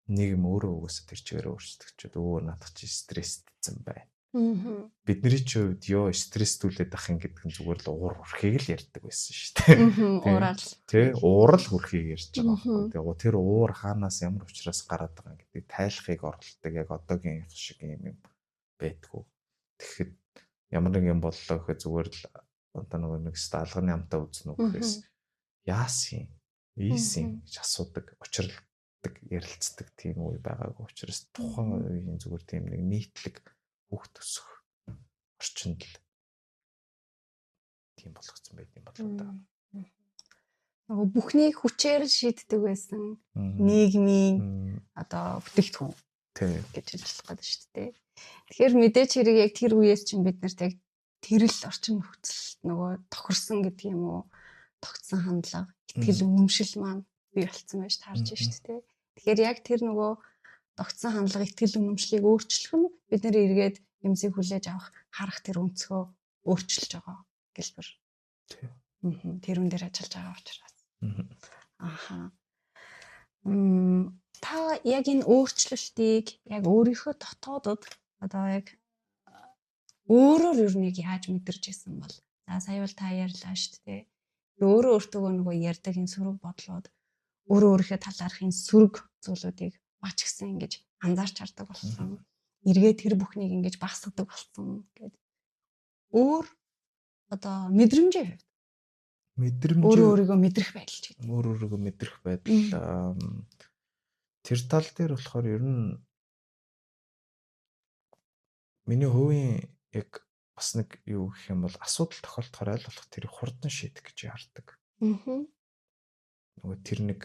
нийгэм өөрөө угаасаа тэр чигээр өөрчлөгдөж наадах чи стрессдсэн байна. Бидний ч хувьд стресстүүлээд ах юм гэдэг нь зүгээр л уур хүрхийг л ярьдаг байсан шүү дээ. Уурал. Тий, уурал хүрхийг ярьж байгаа байхгүй. Тэр уур хаанаас ямар учраас гараад байгаа гэдэг тайлхыг оролдог яг одоогийн шиг юм байдгүй. Тэгэхэд ямар нэг юм боллоо гэхэд зүгээр л одоо нэг сталганы амтаа үзнэ үү гэхээс яасын, ийсэн гэж асуудаг, учирладаг, ярилцдаг тийм үе байгаагүй учраас тухайн үеийн зүгээр тийм нэг нийтлэг хүүхд өсөх орчинд л тийм болгоцсон байт юм болоо да. Нөгөө бүхнийг хүчээр шийддэг байсан нийгмийн одоо бүтээгдэхүүн гэж хэлж байгаа шүү дээ. Тэгэхээр мэдээч хэрэг яг тэр үеэс чинь бид нарт яг тэр л орчин нөхцөлд нөгөө тохирсон гэдэг юм уу, тогтсон хандлага, итгэл үнэмшил маань бий болцсон байж таарч шүү дээ. Тэгэхээр яг тэр нөгөө тогтсон хандлага, итгэл үнэмшлийг өөрчлөх нь бид нэр эргээд юмсыг хүлээж авах, харах тэр өнцгөө өөрчилж байгаа гэлбэр. Тэрүүн дээр ажиллаж байгаа учраас. Та яг энэ өөрчлөлтийг яг өөрийнхөө дотоодод одоо яг өөрөөр юу нэг яаж мэдэрч исэн бол сая бол та ярьлаа шүү дээ. Өөрөө өөртөө нөгөө ярьдаг энэ сөрөг бодлоод өөрийнхөө талаарх энэ сөрөг зүйлүүдийг бач гисэн ингэж анзаарч хардаг болсон. Эргээд тэр бүхнийг ингэж багсгадаг болсон гэдэг. Өөр одоо мэдрэмжийн хувьд өөрийгөө мэдрэх байдал ч гэдэг. Өөрийгөө мэдрэх байдал тэр тал дээр болохоор ер нь миний хувийн яг бас нэг юу гэх юм бол асуудал тохиолдохоор аль болох тэрийг хурдан шийдэх гэж яардаг. Нөгөө тэр нэг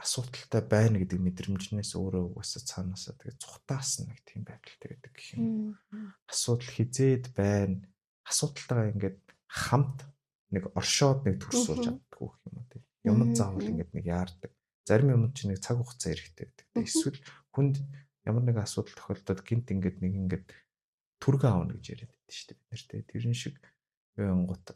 асуудалтай байна гэдэг мэдрэмжнээс өөрөө угаасаа цаанаасаа тэгээ цухтаасан нэг тийм байдалтай байдаг гэх юм. Асуудал хизээд байна. Асуудалтайгаа ингээд хамт нэг оршоод нэг төрсүүлж чаддаггүй гэх юм уу тийм. Юмд заавал ингээд нэг яардаг. Зарим юмд чинь нэг цаг хугацаа хэрэгтэй байдаг. Эсвэл хүнд ямар нэгэн асуудал тохиолдоод гинт ингээд нэг ингээд түргэн аавна гэж яриад байдаг шүү дээ бид нэр тийм. Тэрэн шиг гот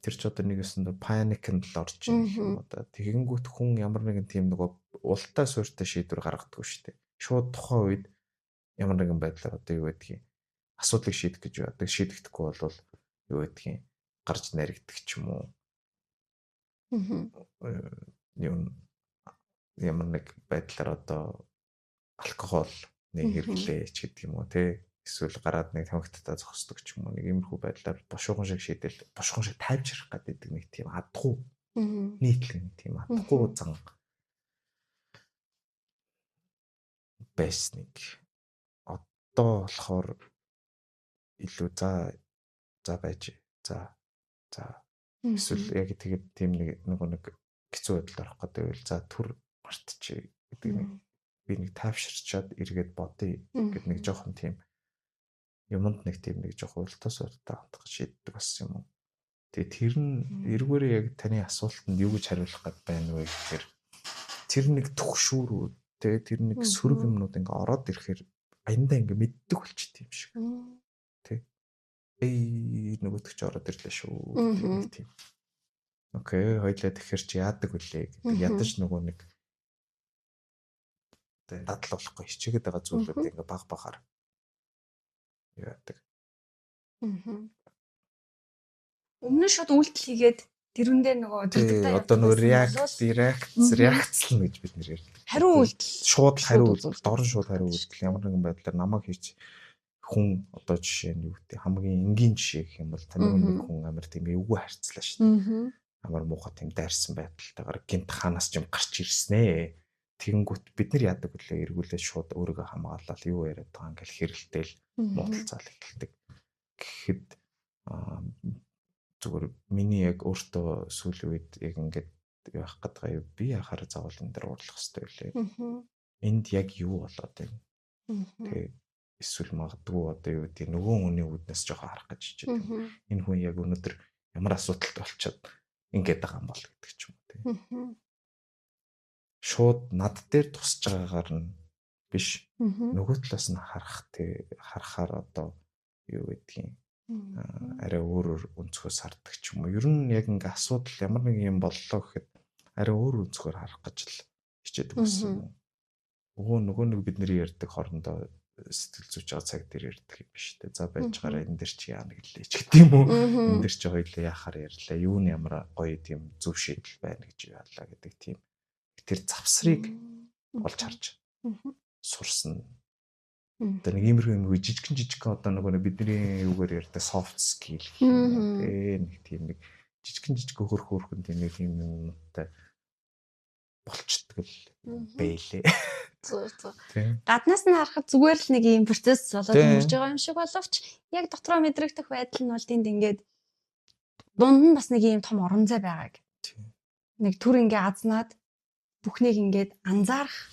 тэр ч одоо нэг өсөнд паникнд л орж ирэх юм уу да. Тэгэнгүүт хүн ямар нэгэн тийм нөгөө ултай суурьтай шийдвэр гаргадаг шүү дээ. Шууд тухайн үед ямар нэгэн байдлаар одоо юу гэдгийг асуудлыг шийдэх гэж яадаг. Шийдэхдэггүй бол юу гэдгийг гарч наригддаг ч юм уу. Ямар нэг байдлаар одоо алкогол нэг хэрэглээ ч гэдэг юм уу те. Эсвэл гараад нэг тамхитаа зогсдог ч юм уу нэг иймэрхүү байдлаар бошгон шиг шийдэл бошгон шиг тайвж ярих гэдэг нэг тийм адгүй нийтлэг нэг тийм адгүй зан байсныг одоо болохоор илүү за байж за эсвэл яг тэгээд тийм нэг хэцүү байдал орох гэдэг байвал за түр мартчих гэдэг нэг би нэг тайвширчаад эргээд бодъё гэдэг нэг жоохон тийм юмд нэг тийм нэг жоохон уйлтаас уртаа хандах шийддэг болсон юм уу. Тэгээ тэр нь эргүүрээ яг таны асуултанд юу гэж хариулах гээд байна вэ гэхээр тэр нэг түгшүүрүүд тэгээ тэр нэг сөрөг юмнууд ингээ ороод ирэхээр аяндаа ингээ мэддэг болчихдээ юм шиг. Тэ. Нөгөөдөг ч ороод ирлээ шүү гэдэг нэг тийм Окей, хоёлаа тэгэхээр чи яадаг үлээ гэдэг. Ядаж нөгөө нэг дадал болохгүй хичээгээд байгаа зүйлүүд ингээ баг багаар яадаг. Өмнө нь шууд үйлдэл хийгээд тэрүүндээ нөгөө дурдтай Одоо нөгөө реакцлна гэж бид нэр ярьдаг. Хариу үйлдэл шууд хариу дорн шууд хариу үйлдэл ямар нэгэн байдлаар намайг хийж хүн одоо жишээ нь юу гэдэг хамгийн энгийн жишээ гэх юм бол таны нэг хүн амар тийм эвгүй харьцлаа шүү дээ. Амар муухай тийм дайрсан байдалтайгаар гинт ханаас ч юм гарч ирснэ. Тэгэнгүүт бид нар яадаг үлээ эргүүлээ шууд өөрийгөө хамгаалаад юу яриад байгаа ингээл хэрэлдээл муудалцаал эхэлдэг. Гэхэд зүгээр миний яг өөртөө сүүлийн үед яг ингээд явах гэдэг юм би яхаар заавал энэ дээр уурлах хэрэгтэй үлээ. Энд яг юу болоод байна? Тэгээ эсвэл магадгүй одоо юу гэдэг нөгөө хүний үднэс жоохон харах гэж хичээд байна. Энэ хүн яг өнөөдөр ямар асуудалтай болчиход ингээд байгаа юм бол гэдэг ч юм уу тийм. Шууд над дээр тусч байгаагаар нь биш нөгөө талаас нь харахаар одоо юу гэдгийг арай өөрөөр өнцгөөс хардаг ч юм уу. Ер нь яг ингээ асуудал ямар нэг юм боллоо гэхэд арай өөр өнцгөр харах гэж л хичээдэг байсан. Нөгөө нэг бидний ярьдаг хоорондоо сэтгэл зүйч байгаа цаг дээр ярьдаг юм биш үү? За байж гараа энэ дэр чи яа нэг лээ ч гэдэг юм уу? Энэ дэр чи хоёлаа яхаар ярьлаа. Юу нь ямар гоё тийм зөв шийдэл байна гэж яалаа гэдэг тийм. Тэр завсрыг олж харж сурсан. Одоо нэг иймэрхүү жижигхэн одоо нөгөө бидний юугаар ярьдаг soft skill гэх юм те нэг тийм нэг жижигхэн хөөрхөн тийм нэг юм юмтай болчдөг л бэлээ. Гаднаас нь харахад зүгээр л нэг юм процесс болоод өмөрж байгаа юм шиг боловч яг дотроо мэдрэгдэх байдал нь бол тэнд ингээд дунд нь бас нэг юм том орон зай байгааг. Нэг түр ингээ азнаад бүхнийг ингээд анзаарах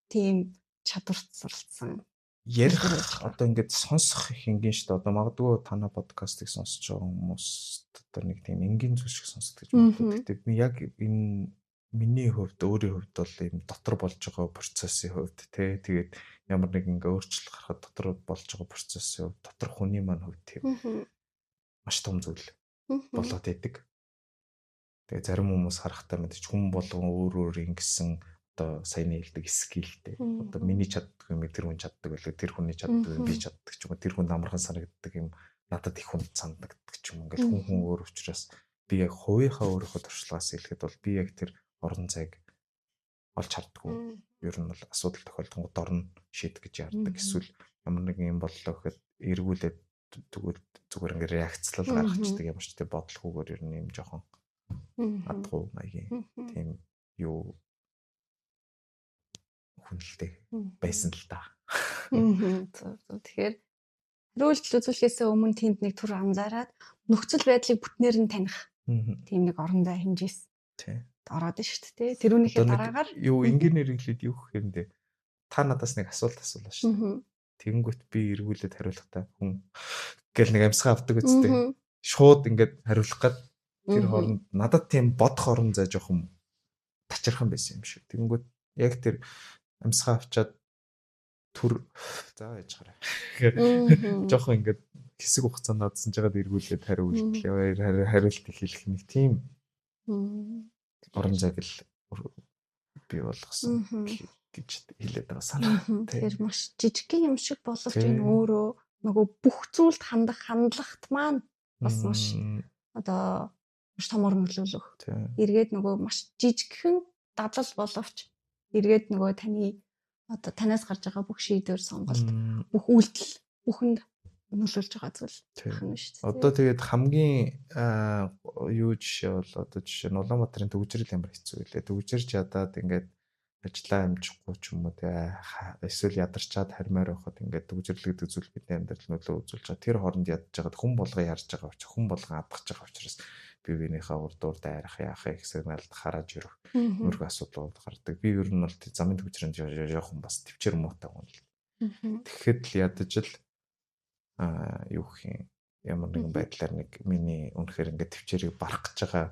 тийм чадварт суралцсан. Ярих одоо ингээд сонсох их энгийн шүү дээ. Одоо магадгүй танай подкастыг сонсож байгаа хүмүүс одоо нэг тийм энгийн зүйл шиг сонсдог гэж боддог. Гэхдээ би яг энэ миний хувьд өөрийн хувьд бол ийм дотор болж байгаа процессын хувьд тий тэгээд ямар нэг ингээ өөрчлөлт гарахад дотор болж байгаа процессын хувьд дотор хүний маань хувьд тийм маш том зүйл болоод идэг. Тэгээ зарим хүмүүс харахтаа мэдээж хүн болгон өөр ингэсэн одоо сайн хэлдэг скиллтэй. Одоо миний чаддаг юм тэр хүн чаддаг байлаа тэр хүний чаддаг би чаддаг ч юм уу тэр хүнд амархан санагддаг юм надад их хүнд санагддаг ч юм ингээл хүн өөр учраас би яг хувийнхаа өөрийнхөө туршлагаас хэлэхэд бол би яг тэр орон зайг олж хардггүй. Ер нь бол асуудал тохиолдоход орно шийдэх гэж яардаг. Эсвэл ямар нэг юм боллоо гэхэд эргүүлээд зүгээр ингээ реакцлал гаргачдаг ямар ч тийм бодлохгүйгээр ер нь юм жоохон адгүй маягийн тийм юу хүнэлтэй байсан л да. Тэгэхээр хариулт үзүүлэхээс өмнө тэнд нэг түр анзаараад нөхцөл байдлыг бүтнээр нь таних тийм нэг орон зай хэмжээс ороод нь шүү дээ. Тэрүүнийхээ дараагаар юу энгийнээр хэлээд юу гэх юм бэ? Та надаас нэг асуулт асуулаа шүү дээ. Тэгэнгүүт би эргүүлээд хариулахдаа хүн гэл нэг амьсгаа авдаг үстэй. Шууд ингээд хариулах гээд тэр хооронд надад тийм бодох орон зай жоохон тачирхан байсан юм шиг. Тэгэнгүүт яг тэр амьсгаа авчаад түр заа яж гараа. Жоохон ингээд хэсэг хугацаанд надсан жагаад эргүүлээд хариулт хэлэх нэг тийм орон зайг л бий болгосон гэж хэлээд байгаа санаа. Тэгэхээр маш жижигхэн юм шиг боловч энэ өөрөө нөгөө бүх зүйлд хандах хандлагт маань бас маш одоо маш томор нөлөөлөх. Эргээд нөгөө маш жижигхэн дадлал боловч эргээд нөгөө таны одоо танаас гарч байгаа бүх шийдвэр сонголт бүх үйлдэл бүхэнд нөлөөлж байгаа зүйл байна шүү дээ. Одоо тэгээд хамгийн юу жишээ бол одоо жишээ нь Улаанбаатарын төгжрэл ямар хэцүү вэ? Төгжирч ядаад ингээд ажиллаа амжихгүй ч юм уу те эсвэл ядарчаад хармаар байхад ингээд төгжрэл гэдэг зүйл бидний амьдрал нөлөө үзүүлж байгаа. Тэр хооронд ядж байгаад хүн болгоо ярьж байгаа учраас хүн болгоо адгах байгаа учраас бие биенийхээ урд урд айрах яах их сигналд харааж ирэх мөрөг асуудлууд гардаг. Би ер нь бол замын төгжрөнд явах юм бас төвчээр муутай хүн л. Тэгэхэд л ядаж л юу гэх юм ямар нэгэн байдлаар нэг миний үнэхээр ингээд төвчээрийг барах гэж байгаа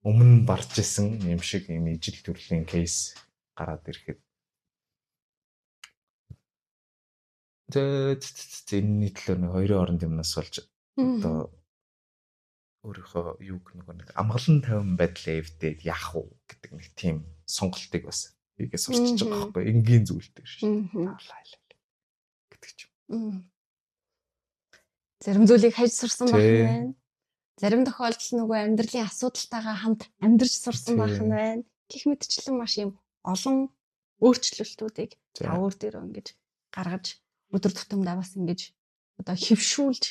өмнө барж исэн юм шиг юм ижил төрлийн кейс гараад ирэхэд зэнийтлөө нэг хоёрын оронд юмнаас болж одоо өөрийнхөө юуг нэг амгалан тайван байдлаа эвдээд яах уу гэдэг нэг тийм сонголтыг бас ийгээ сурчиж байгаа байхгүй энгийн зүйлтэй шүү дээ. Гэдэг ч юм. Зарим зүйлийг хайж сурсан байх нь байна. Зарим тохиолдолд нөгөө амьдралын асуудалтайгаа хамт амьдарч сурсан байх нь байна. Гэх мэтчлэн маш юм олон өөрчлөлтүүдийг тавуур дээр ингэж гаргаж өдөр тутамдаа бас ингэж одоо хөвшүүлж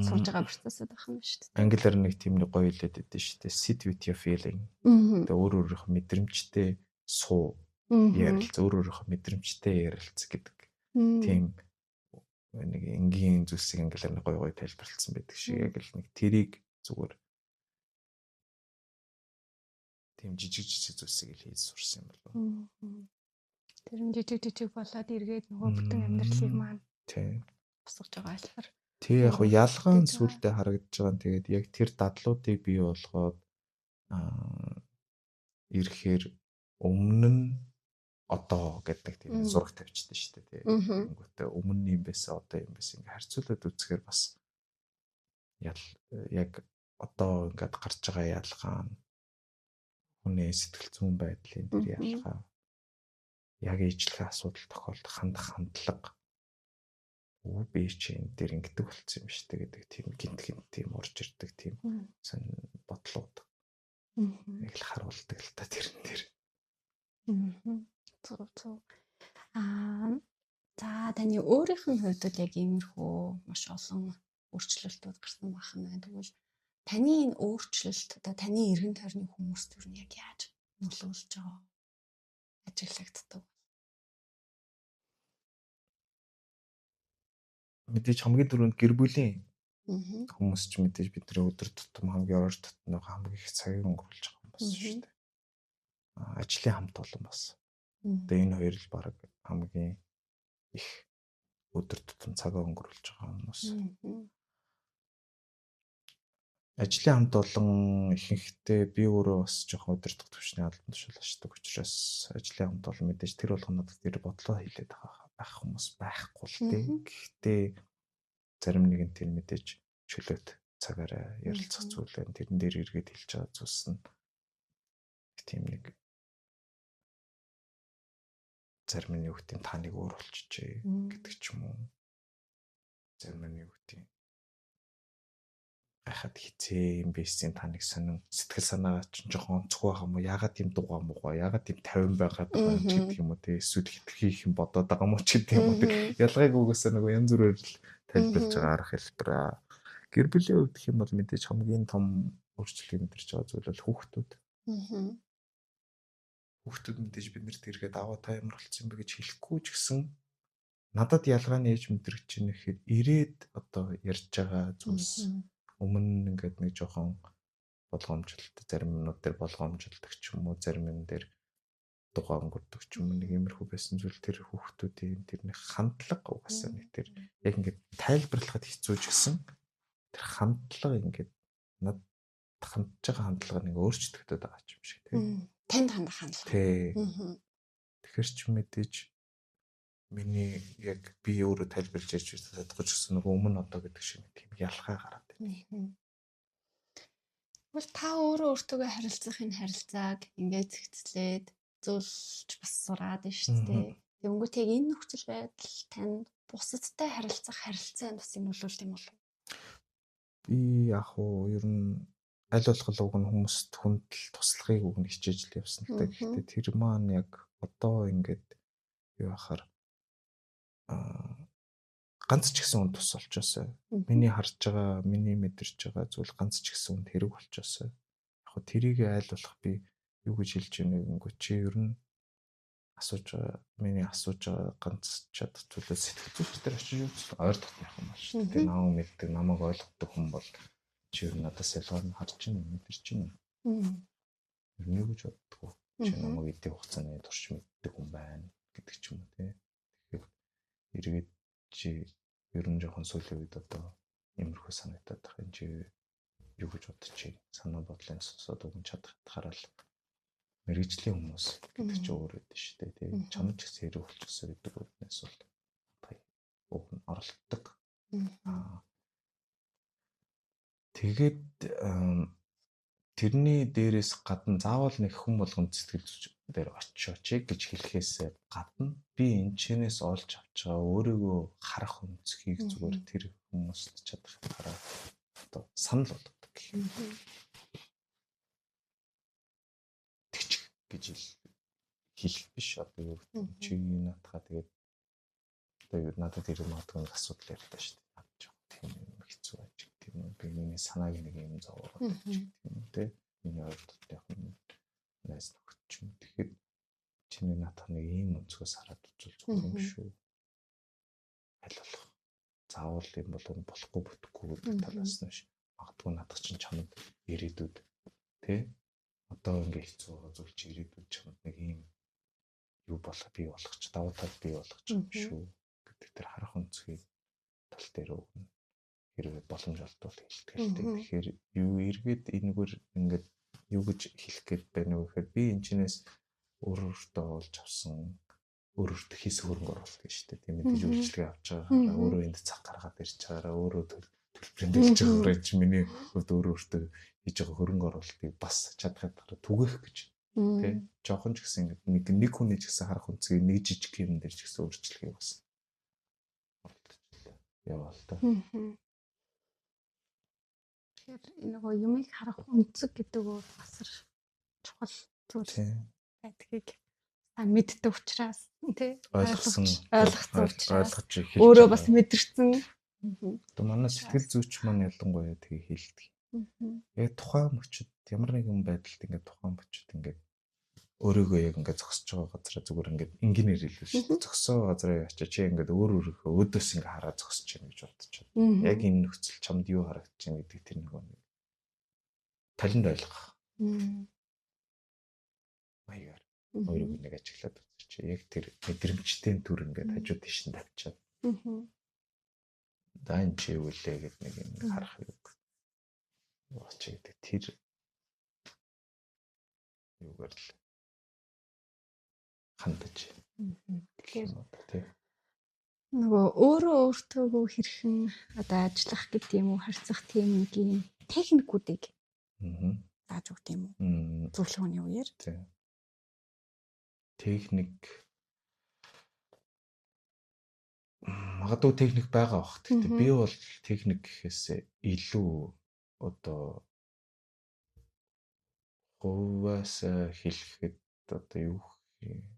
сурж байгаа процессыг байх юм шүү дээ. Англиар нэг тийм нэг гоё хэлээд байдсан шүү дээ. Sit with your feeling. Тэгээ өөрийнхөө мэдрэмжтэй суу. Ярилц өөрийнхөө мэдрэмжтэй ярилц гэдэг. Тийм нэг энгийн зүйлсийг англиар нэг гоё тайлбарласан байдаг шиг яг л нэг тэрийг зүгээр тийм жижиг зүйлсийг л хийж сурсан юм болов. Тэр нь жижиг болоод эргээд нөгөө бүтэн амьдралыг маань босгож байгаа болохоор. Тэг яг ялгаа нь сүултээ харагдаж байгаа нь тэгээд яг тэр дадлуудыг бий болгоод ирэхээр өмнө нь одоо гэдэг тийм зураг тавьчихсан шүү дээ тийм. Тэнгүүтээ өмнө юм байсан одоо юм байсан ингээ харьцуулаад үзэхээр бас яг одоо ингээд гарч байгаа ялгаа нь хүний сэтгэл зүйн байдлын тэр ялгаа яг ижлэх асуудал тохиолдох хандлага би чи энэ дээр ингэдэг болсон юм шүү дээ гэдэг тийм гинт тийм урж ирдэг тийм сонь бодлууд яг л харуулдаг л та тэрэн дээр. За таны өөрийнх нь хувьд яг иймэрхүү маш олон өөрчлөлтүүд гарсан байх нь байна. Тэгвэл таны энэ өөрчлөлт одоо таны эргэн тойрны хүмүүс төр нь яг яаж нөлөөлж байгаа ажиглагддаг? Мэдээж хамгийн түрүүнд гэр бүлийн хүмүүс ч мэдээж бидний өдөр тутам хамгийн ойр дотноо хамгийн их цагийг өнгөрүүлж байгаа юм байна шүү дээ. Ажлын хамт олон бас. Тэгээ энэ хоёр л баг хамгийн их өдөр тутам цагаа өнгөрүүлж байгаа хүмүүс. Ажлын хамт олон ихэнхдээ би өөрөө бас жоохон удирдах төвчний албан тушаал ашигладаг учраас ажлын хамт олон мэдээж тэр болгонод тэр бодлоо хийлээд байх хүмүүс байхгүй л дээ. Гэхдээ зарим нэгэн тэр мэдээж чөлөөт цагаараа ярилцах зүйлээ тэрэн дээр эргээд хэлж байгаа зүйлс нь тийм нэг зарим нь юу гэдэг таныг өөр болчихжээ гэдэг ч юм уу. Зарим нь юу гэдэг ахад хизээ юм байсан таныг сонин сэтгэл санаа ч жоохон онцгүй байгаа юм уу? Ягаад тийм дугаа муугаа? Ягаад тийм 50 байгаад байгаа юм ч гэдэг юм уу? Тэ эсвэл хитрхи их юм бодоод байгаа юм уу ч гэдэг юм уу? Ялгааг үгүйсээ нөгөө янз бүрээр л тайлбарлаж байгаа арга хэлбэр. Гэр бүлийн хувьд гэх юм бол мэдээж хамгийн том өөрчлөлийг мэдэрч байгаа зүйл бол хүүхдүүд. Хүүхдүүд мэдээж биднэрт эргээд аваа та ямар болсон бэ гэж хэлэхгүй ч гэсэн надад ялгааны ээж мэдрэгч чинь гэхээр ирээд одоо ярьж байгаа зүйлс өмнө ингээд нэг жоохон болгоомжлолт зарим юмнууд дээр болгоомжлолдог ч юм уу зарим юм дээр дугаа өнгөрдөг ч юм уу нэг иймэрхүү байсан зүйл тэр хүүхдүүдийн тэр нэг хандлага угаасаа нэг тэр яг ингээд тайлбарлахад хэцүү ч гэсэн тэр хандлага ингээд над хандж байгаа хандлага нэг өөрчлөгдөд байгаа юм шиг тийм танд хандах хандлага тэгэхээр ч мэдээж миний яг би өөрөө тайлбарлаж ярьж чадахгүй ч гэсэн нөгөө өмнө одоо гэдэг шиг тийм ялгаа гараад байна. Тэгвэл та өөрөө өөртөө харилцах энэ харилцааг ингээд зэгцлээд зөвлөж бас сураад байна шүү дээ. Тэнгүүт яг энэ нөхцөл байдал танд бусадтай харилцах харилцаанд бас юм нөлөөлт юм болов уу? Би яг уу ер нь аль болох уг нь хүмүүст хүндэл туслахыг үг нь хичээж л явсан л та. Гэхдээ тэр маань яг одоо ингээд юу ахаар ганц ч гэсэн үн тус олчоосоо. Миний харж байгаа, миний мэдэрч байгаа зүйл ганц ч гэсэн үн хэрэг болчоосоо. Яг тэрийг айл болох би юу гэж хэлж ийнэггүй чи ер нь миний асууж байгаа ганц чадах зүйлээ сэтгэл зүйч дээр очиж ойр дотных юм байна шүү дээ. Намайг мэддэг, намайг ойлгодог хүн бол чи ер нь надаас ялгаар нь харж байна, мэдэрч байна. Ер нь юу гэж боддгоо. Чи намайг эдийн хугацааны турш мэддэг хүн байна гэдэг ч юм уу тий. Эргээд чи ер нь жоохон сүүлийн үед одоо иймэрхүү санагдаад байгаа юм чи юу гэж бодож чи санаа бодлын сонсоод өгөн чадхаараа л мэрэгжлийн хүмүүс гэдэг чи өөр өдөө шүү дээ тийм чамд ч гэсэн хэрэг болчихсон гэдэг үгнээс бол уг нь оролцдог. Тэгээд тэрний дээрээс гадна заавал нэг хүн болгон сэтгэл зүйч дээр очиоч гэж хэлэхээс гадна би энэчнээс олж авч байгаа өөрийгөө харах өнцгийг зүгээр тэр хүмүүст чадах хараа одоо санал болгодог гэх юм. Тэгчих гэж хэлэх биш одоо юу чи наатахаа тэгээд одоо юу надад тэр магадгүй асуудал ярьдаа шүү дээ. Наад жоо тийм хэцүү байж тийм үү би миний санааг нэг юм зовоороод тийм үү те миний ойлголтынх нь найс нөхөд юм. Тэгэхээр чиний наатах нэг ийм өнцгөөс хараад үзвэл зүгээр юм шүү. Аль болох заавал юм болохгүй бүтэхгүй гэдэг талаас нь ш. Магадгүй наатах чинь чамд ирээдүйд тий одоо ингээ хэцүү байгаа зүйл чи ирээдүйд чамд нэг ийм юу болох бий болох ч давуу тал бий болох ч юм шүү гэдэг тэр харах өнцгийг тал дээр өгнө. Хэрвээ боломж олдвол хэлтгэл. Тэгэхээр юу эргээд энэгээр ингээд юу гэж хэлэх гээд байна вэ гэхээр би энэчнээс өөртөө олж авсан өөрөөрт хийс хөрөнгө оруулалт гэж шүү дээ. Тийм мэдээж үйлчлэгээ авч байгаа. Өөрөө энд цаг гаргаад ирж байгаа. Өөрөө төлбөрөнд хэлж байгаа чи миний хувьд өөртөө хийж байгаа хөрөнгө оруулалтыг бас чадхад түгэх гэж. Тэ жоохон ч гэсэн ингээд нэг хүний ч гэсэн харах үнцгийг нэг жижиг юм дээр ч гэсэн өөрчлөлт бас яваал та. Тэгэхээр нөгөө юмыг харах үнцэг гэдэг нь бас чухал зүйл байдгийг мэддэг учраас тий ойлгосон учраас өөрөө бас мэдэрсэн. Одоо манай сэтгэл зүйч маань ялангуяа тийг хэлдэг. Яг тухайн мөчөд ямар нэгэн байдалд ингээд тухайн мөчөд ингээд өөрийгөө яг ингээд зогсож байгаа газараа зүгээр ингээд энгийнээр хэлвэ шүү дээ. Зогсоо газараа ячаа чи ингээд өөрөөхөө өөдөөс ингээд хараад зогсож байна гэж бодчих. Яг энэ нөхцөл чамд юу харагдаж байна гэдэг тэр нэг талент ойлгох. Маягаар өөрийгөө нэг ажиглаад үзчих. Яг тэр мэдрэмжтэй түр ингээд хажууд тийш нь тавьчаад. Дан чи үлээ гэдэг нэг юм харах юм. Очиг гэдэг тэр юугаар л хандаж. Тэгэхээр нөгөө өөрөө өөртөөгөө хэрхэн одоо ажиллах гэдэг юм уу харьцах тийм нэг юм техникүүдийг зааж өгд юм уу зөвлөгөөний үеэр техник магадгүй техник байгаа бах. Гэхдээ би бол техник гэхээс илүү одоо хуваас хэлэхэд одоо юу гэх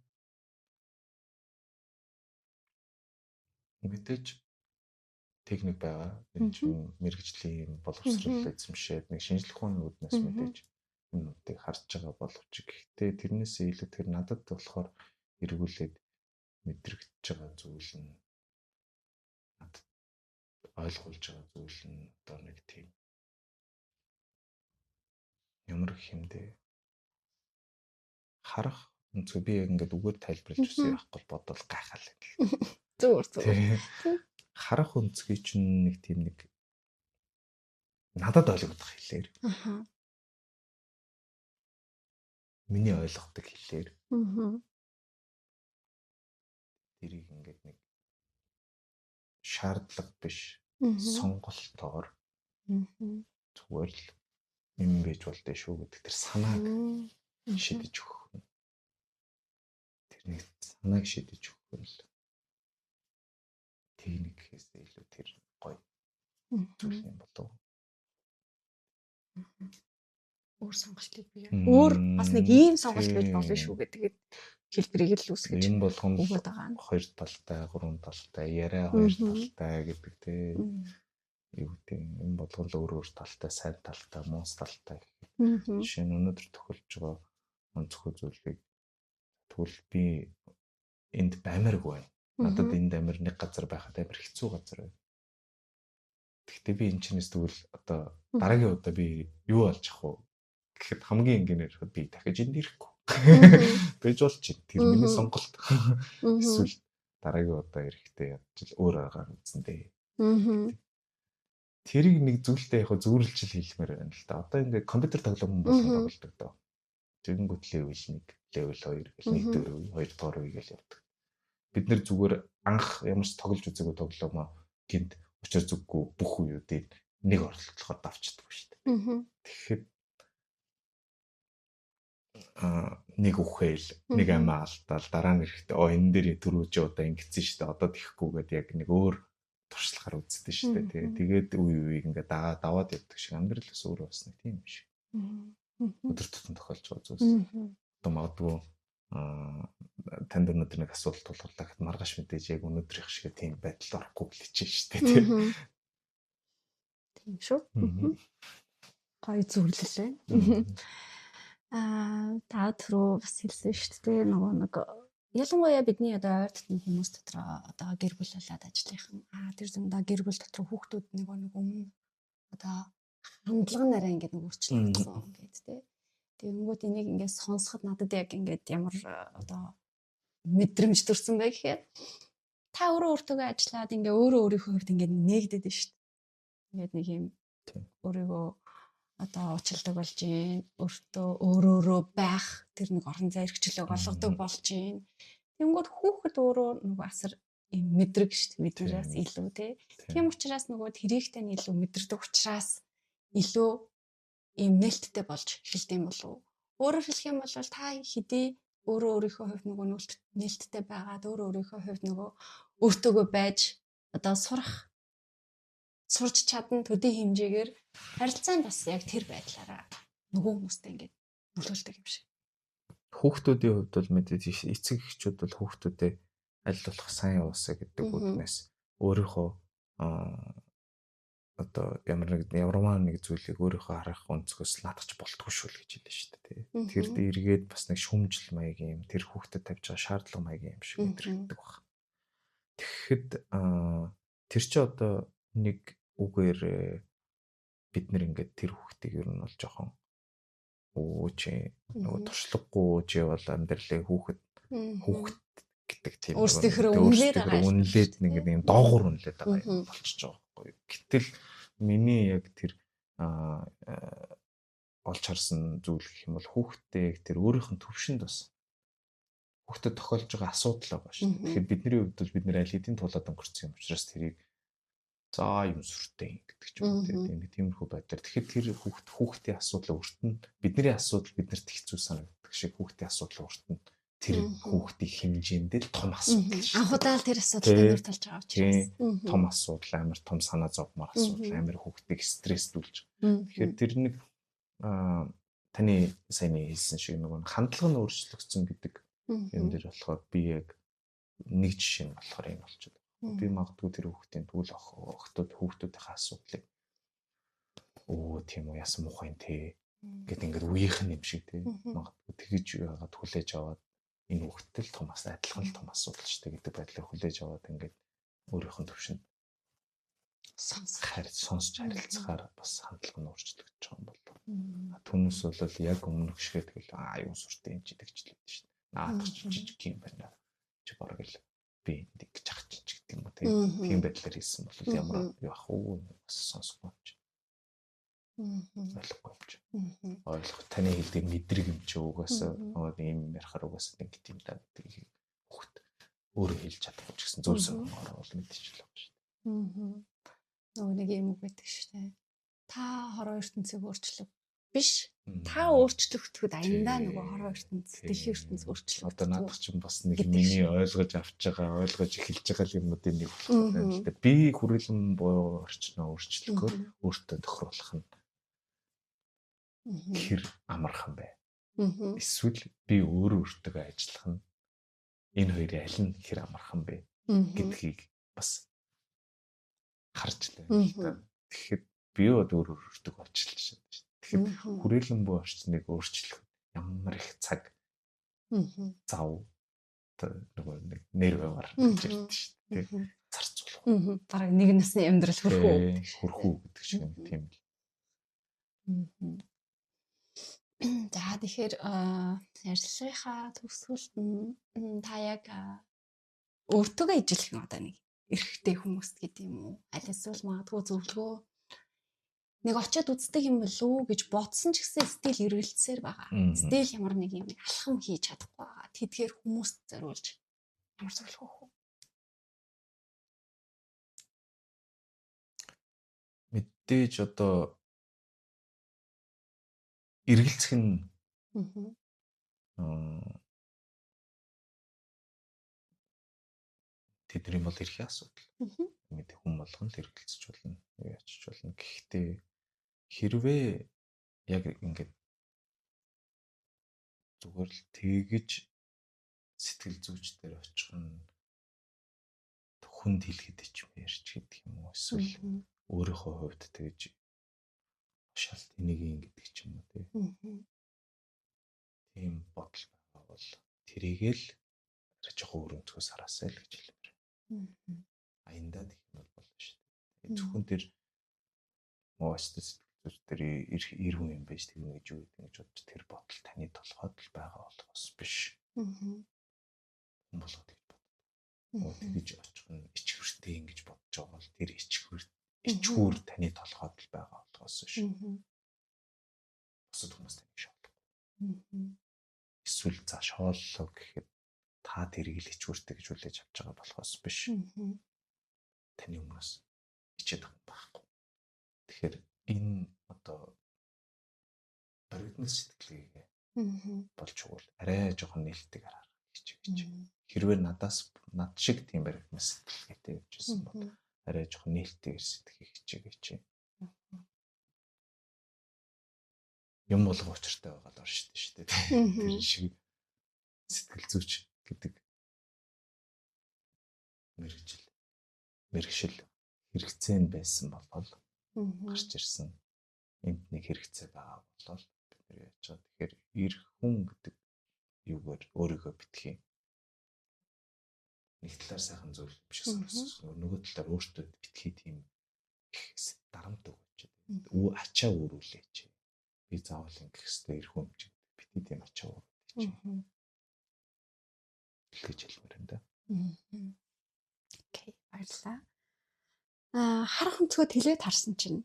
мэдээж техник байгаа. Энэ чинь мэрэгжлийн боловсрол эзэмшээд нэг шинжлэх ухааны үүднээс мэдээж юмнуудыг харж байгаа боловч гэхдээ тэрнээс илүү тэр надад болохоор эргүүлээд мэдрэгдэж байгаа зүйл нь надад ойлгуулж байгаа зүйл нь одоо нэг тийм ямар хэмдэ харах үнцгүй би яг ингээд үгээр тайлбарлаж үсээ явахгүй бодвол гайхал юм. Зүгээр. Харах үнцгийг чинь нэг тийм нэг надад ойлгох хэлээр. Миний ойлгодог хэлээр. Тэрийг ингээд нэг шаардлага биш сонголтоор зүгээр л юм байж болтой шүү гэдэг тэр санааг шидэж өгөх. Тэр нэг санааг шидэж өгөх л техник гэхээс илүү тэр гоё зүйл юм болов. Өөр сонголтыг бий. Өөр бас нэг ийм сонголт байж болно шүү гэдэг хэлбэрийг л үсгэж юм болгоно. Хоёр талтай, гурван талтай, яриа хоёр талтай гэдэг те. Юу гэдэг юм болгоно өөр талтай, сайн талтай, муус талтай гэх. Жишээ нь өнөөдөр тохиолж байгаа онцгой зүйлийг тэгвэл би энд баймиргүй байна. Надад энд амир нэг газар байхад амир хэцүү газар байна. Гэхдээ би энэ чинээс тэгвэл одоо дараагийн удаа би юу болж ах вэ гэхэд хамгийн энгийнээр би дахиж энд ирэхгүй. Бэж болж чинь тэр миний сонголт. Эсвэл дараагийн удаа ирэхдээ ядчил өөр аргаар үзнэ дээ. Тэрийг нэг зүйлтэй яг зөвөрлжил хэлмээр байна л да. Одоо ингээд компьютер тоглоом болгоно болдог доо. Тэгэнгүүт level 1, level 2 гэх нэг дөр 2 доор үегээл явдаг. Бид нэр зүгээр анх ямар ч тоглож үзээгүй тоглоомоо гинт учир зүггүй бүх үеүүдийг нэг оролцоход давчдаггүй шүү дээ. Тэгэхэд нэг үхэл нэг амиа алдаал дараа нь ирэхдээ энэ дээр түрүүж одоо ингэсэн шүү дээ. Одоо тэххгүйгээд яг нэг өөр туршлагаар үздэг шүү дээ. Тэгээд үе ингээд даваад явдаг шиг амьдралаас өөр бас нэг тийм юм шиг. Өдөр тутам тохиолж байгаа зүйлс. Одоо магадгүй танд өнөөдөр нэг асуудал тулгарлаа гэхэд маргааш мэдээж яг өнөөдрийнх шиг тийм байдал орохгүй гэлчихэж шүү дээ. Тийм шүү. Гой зөвлөлөө. Та түрүү бас хэлсэн шүү дээ. Нөгөө нэг ялангуяа бидний одоо ойр дотны хүмүүс дотор одоо гэр бүл болоод ажлынхан тэр зэмдээ гэр бүл дотор хүүхдүүд нэг өмнө одоо хандлага нараа ингээд нэг өөрчлөгдсөн ингээд тий. Тэгэнгүүт энийг ингээд сонсоход надад яг ингээд ямар одоо мэдрэмж төрсэн бай гэхээр та өөртөө ажиллаад ингээд өөрийнхөө хувьд ингээд нээгдэд нь шүү дээ. Ингээд нэг юм өөрийгөө одоо уучлалдаг болж гин өөртөө байх тэр нэг орон зай эрхчлөлөг олгодог болж гин. Тэнгүүд хүүхэд өөрөө нөгөө асар юм мэдрэг шүү дээ. Мэдрэс илүү тий. Тийм учраас нөгөө тэрийгтэй нь илүү мэдэрдэг учраас илүү юм нээлттэй болж эхэлдэм болов. Өөрөөр хэлэх юм бол та хэдий өөрийнхөө хувьд нөгөө нээлттэй байгаад өөрийнхөө хувьд нөгөө өөртөөгөө байж одоо сурч чадна төдий хэмжээгээр харилцаанд бас яг тэр байдлаараа нөгөө хүмүүстэй ингээд нөлөөлдөг юм шиг. Хүүхдүүдийн хувьд бол мэдээж эцэг эхчүүд бол хүүхдүүдээ аль болох сайн явуусаа гэдэг үгнээс өөрийнхөө одоо ямар нэг зүйлийг өөрийнхөө харах өнцгөөс наадах болтгүй шүү л гэж хэлсэн шүү дээ. Тэр эргээд бас нэг шүмжил маягийн юм тэр хүүхдэд тавьж байгаа шаардлага маягийн юм шиг өдрөгддөг баг. Тэгэхэд тэр чи одоо нэг үгээр бид нэр ингээд тэр хүүхдийг ер нь бол жоохон нөгөө туршлагагүй бол амьдралын хүүхэд гэдэг тийм үнэлээд нэг юм доогуур үнэлээд байгаа юм болчихж байгаа байхгүй. Гэтэл миний яг тэр олж харсан зүйл гэх юм бол хүүхдээ тэр өөрийнх нь төвшөнд бас хүүхдэд тохиолж байгаа асуудал байгаа шүү дээ. Тэгэхээр бидний хувьд бол бид нэр аль хэдийн тулаад өнгөрсөн юм учраас тэрийг за юм сүртэй гэдэг ч юм уу тиймэрхүү байдлаар. Тэгэхээр тэр хүүхдийн асуудал өөрт нь бидний асуудал биднэрт хэцүү санагддаг шиг хүүхдийн асуудал өөрт нь тэр хүүхдийн хэмжээндээ том асуудал шүү. Анхудаа л тэр асуудалтай нэр толж байгаа учраас том асуудал, амар том санаа зовмор асуудал, амар хүүхдийг стресстүүлж. Тэгэхээр тэр нэг таны сайн хэлсэн шиг нэг хандлага нь өөрчлөгдсөн гэдэг юм дээр болохоор би яг нэг жишээ нь болохоор энэ болчиход. Би магадгүй тэр хүүхдийн түүл хүүхдүүдийнхээ асуудлыг тийм үү яасан муухай те гэт ингээд үеийнхэн юм шиг те магадгүй тэгэж яагаад хүлээж аваад энэ хүүхдтэй том адилхан том асуудал шүү дээ гэдэг байдлаар хүлээж аваад ингээд өөрийнх нь төвшөнд сонсож харилцахаар бас хандлага нь өөрчлөгдөж байгаа юм болов. Түүнээс бол яг өмнөх шиг тэгэл аюун сүртэй юм чи тэгчлээ шүү дээ. Наадах жижиг юм байна. Чи бараг л би нэг чахчих гэдэг юм уу тийм байдлаар хэлсэн бол ямар яах вэ бас сонсохгүй юм чи. Ойлгохгүй юм чи. Ойлгох таны хэлдэг мэдрэг юм чи угаасаа нөгөө ийм ярахаар угаасаа нэг тийм даа гэдгийг хүүхд өөрөө хэлж чадахгүй ч гэсэн зөв сонголоор бол мэдчихлээ байгаа шүү дээ. Нөгөө нэг юм үг байдаг шүү дээ. Та хороо ертөнцийг өөрчлөв биш. Та өөрчлөгдөхөд аяндаа нөгөө хороо ертөнц, дэлхийн ертөнц өөрчлөв. Одоо наадах чинь бас нэг миний ойлгож авч байгаа, ойлгож эхэлж байгаа юмнуудын нэг болох юм л да. Би хүрээлэн буюу орчноо өөрчлөхөөр өөртөө тохируулах нь хэр амархан бай. Эсвэл би өөртөө ажиллах нь энэ хоёрын аль нь хэр амархан бэ гэдгийг бас харж байна. Тэгэхэд би өөртөө ажиллаж байна. Тэгэхээр хүрээлэн буй орчныг өөрчлөх ямар их цаг зав нөгөө нэг нервээр гэж ярьдаг шүү дээ. Зарцуулах. Бараг нэг насны амьдрал хүрхүү гэдэг шиг юм тийм л. За тэгэхээр ярьслахаа төгсгөлт нь та яг өөртөө ажиллах нь одоо нэг эрхтэй хүмүүст гэдэг юм уу? Аль эсвэл магадгүй зөвлөгөө нэг очиод үздэг юм болов уу гэж бодсон ч гэсэн стил эргэлцсээр байгаа. Стил ямар нэг юм алхам хийж чадахгүй байгаа. Тэдгээр хүмүүст зориулж ямар зөвлөгөө өгөх вэ? мэдээж одоо эргэлзэх нь тэдний бол эрхийн асуудал. Мэдээ хүн болгон л эргэлзэж болно, яачч болно. Гэхдээ хэрвээ яг ингээд зүгээр л тэгж сэтгэл зүйчдэр очих нь хүнд хэлэхэд ч юм ярьж гэдэг юм уу, эсвэл өөрийнхөө хувьд тэгж шалт энийг ингэдэг ч юм уу тийм бодол байгаа бол тэрийгэл жоохон өрөмцгөөс хараасай л гэж хэлмээр. Аяндаа гэх юм бол болно шүү дээ. Зөвхөн тэр моостой сэтгэл зүйч тэр эр хүн юм байж тэгнэ гэж юу гэдэг гэж бодож тэр бодол таны толгойд л байгаа болохоос биш. Хүн болгоод гэж боддог. Тэгж очих нь ичгүртэй ингэж бодож байгаа бол тэр ичгүр таны толгойд л байгаа болохоос биш. Бусад хүмүүс таны шоолох. Эсвэл за шооллоо гэхэд та тэрийг л ичгүртэй гэж хүлээж авч байгаа болохоос биш. Таны өмнөөс ичээд байгаа байхгүй. Тэгэхээр энэ одоо баригдмал сэтгэлгээ болж өгвөл арай жоохон нээлттэй гарах гэж. Хэрвээ над шиг тийм баригдмал сэтгэлгээтэй явжсэн бол арай жоохон нээлттэйгээр сэтгэхийг хичээгээч. Юм болго учиртай байгаа л оршиж шүү дээ. Тэр шиг сэтгэл зүйч гэдэг мэрэгшил хэрэгцээ нь байсан бол гарч ирсэн. Энд нэг хэрэгцээ байгаа болол бид нэр яаж байгаа. Тэгэхээр эр хүн гэдэг юугаар өөрийгөө битгий. Нэг талаар сайхан зүйл биш гэсэн. Нөгөө талаар өөртөө битгий тийм дарамт өгөөч. Ачаа өөрүүлээч. Би заавал ингэх хэрэгтэй эр хүн гэж битгий тийм ачаа өөрүүлээч. Гэж хэлмээр энэ. Окей, баярлалаа. Харах өнцгөө тэлээд харсан чинь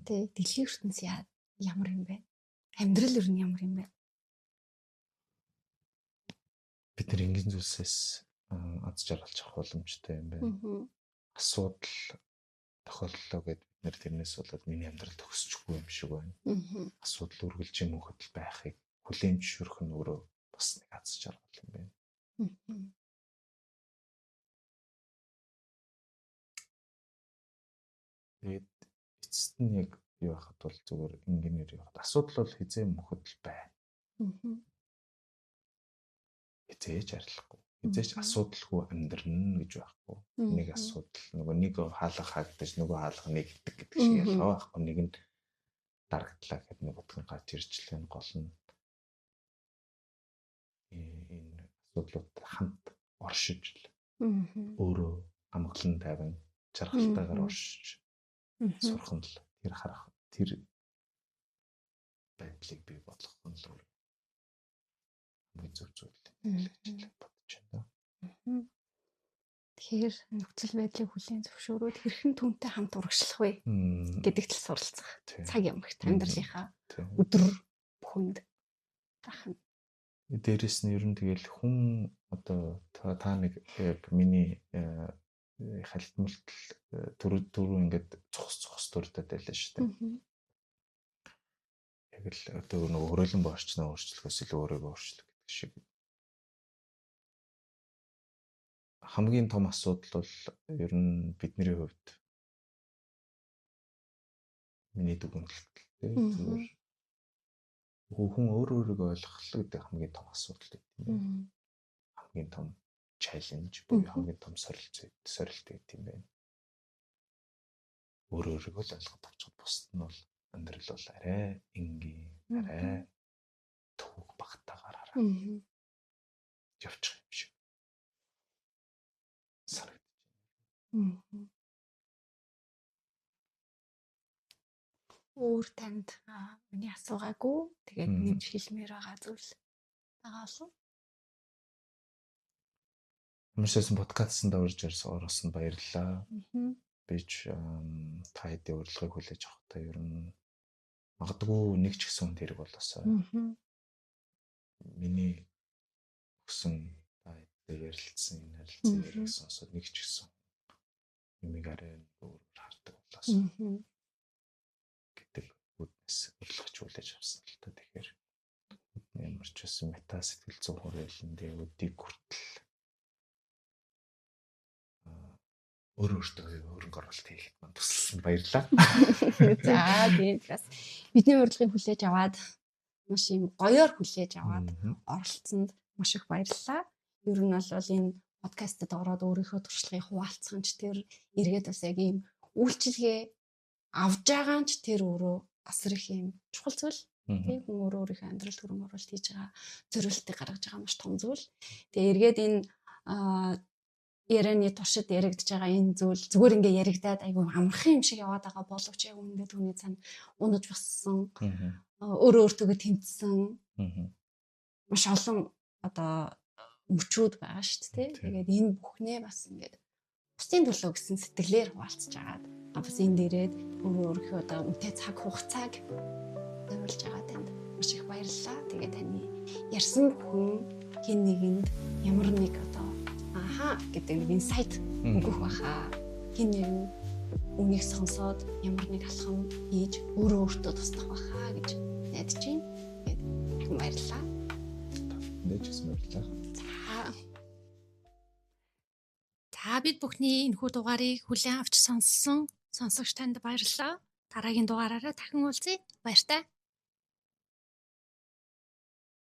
тий дэлхийн ертөнц ямар юм бэ? Амьдрал ер нь ямар юм бэ? Бид нар энгийн зүйлсээс аз жаргалж авах боломжтой юм байна. Асуудал тохиоллоо гэд бид нэр тэрнээс болоод миний амьдрал төгсчихгүй юм шиг байна. Асуудал үргэлж юм хөдөл байхыг хүлээн зөвшөөрөх нь өөрөө бас нэг аз жаргал юм байна. Тэгээд эцэст нь яг юу байхад бол зүгээр инженеэр явахад асуудал бол хизээ мөхөдөл байна. Хизээж арилахгүй. Хизээж асуудалгүй амьдрна гэж байхгүй. Нэг асуудал нөгөө нэг хаалга хаагдаж нөгөө хаалга нэгдэг гэдэг шиг ялгаа байхгүй. Нэг нь дарагдлаа гэхэд нэг утгын гарч иржлээ нь гол нь энэ асуудлууд хамт оршиж өөрөө амгалан тайван жаргалтайгаар оршиж сурах нь л тэр харах тэр байдлыг бий болгох нь л хамгийн зөв зүйл гэж бодож байна. Тэгэхээр нөхцөл байдлыг хүлээн зөвшөөрөөд хэрхэн түүнтэй хамт урагшлах вэ гэдэгт л суралцах. Цаг ямагт амьдралынхаа өдөр бүхэнд тахна. Дээрээс нь ер нь тэгэл хүн одоо та нэг яг миний халтмалт түрүү ингээд цухс төрдөд байлаа шүү дээ. Яг л одоо нөгөө хөрөлн боорчноо өөрчлөхөөс илүү өөрийгөө өөрчлөх гэдэг шиг. Хамгийн том асуудал бол ер нь бидний хувьд миний дүгнэлт зүгээр хүн өөрийгөө ойлгох гэдэг хамгийн том асуудал гэдэг юм. Хамгийн том чаленж буюу хамгийн том сорилт гэдэг юм байна. Өөрийгөө л ойлгох тавчаад бусд нь бол амьдрал бол арай энгийн, арай төвөг багтаагаар хараа. Явчих юм шиг. Санагдаж байна. Өөр танд миний асуугаагүй тэгээд нэмж хэлмээр байгаа зүйл байгаа болов уу? Хүмүүсээс подкастт орж орсон баярлалаа. Би ч та хэдийн урилгыг хүлээж авахдаа ер нь магадгүй нэг ч гэсэн хүн тэрэг болоосаа. Миний өгсөн та хэдийн ярилцсан энэ харилцан яриг сонсоод нэг ч гэсэн юмыг арай өөрөөр хардаг болоосаа. үүднээс урилгаж хүлээж авсан л та. Тэгэхээр ямар ч байсан мета сэтгэл зүйн хүрээлэндээ өдийг хүртэл өөртөө хөрөнгө оруулалт хийхэд манд тусалсан баярлалаа. За тийм бас бидний урилгыг хүлээж аваад маш юм гоёор хүлээж аваад оролцсонд маш их баярлалаа. Ер нь бол энэ подкастт ороод өөрийнхөө туршлагыг хуваалцсан ч тэр эргээд бас яг ийм үйлчилгээ авж байгаа ч тэр өөрөө асар их юм чухал зүйл. Тийм хүн өөрийнхөө амьдралд хөрөнгө оруулалт хийж байгаа зорилтыг гаргаж байгаа маш том зүйл. Тэгээ эргээд энэ ярианы туршид яригдж байгаа энэ зүйл зүгээр ингээ яригдаад айгүй амархан юм шиг яваад байгаа боловч яг үүндээ түүний цаана унаж боссон өөртөө тэмцсэн маш олон одоо мөчүүд байгаа шүү дээ. Тэгээд энэ бүхнээ бас ингээд бусдын төлөө гэсэн сэтгэлээр хуваалцж агаад бас энэ дээрээ өөрийнхөө одоо үнэтэй цаг хугацааг зориулж байгаа танд маш их баярлалаа. Тэгээд таны ярьсан бүхэн хин нэгэнд ямар нэг одоо гэдэг нэг инсайт өгөх баха. Хин нэгэн үнийг сонсоод ямар нэг алхам хийж өөртөө туслах баха гэж найдаж байна. Тэгээд баярлалаа. Дэжс баярлалаа. За бид бүхний энэхүү дугаарыг хүлээн авч сонссон сонсогч танд баярлалаа. Дараагийн дугаараараа дахин уулзъя. Баяртай.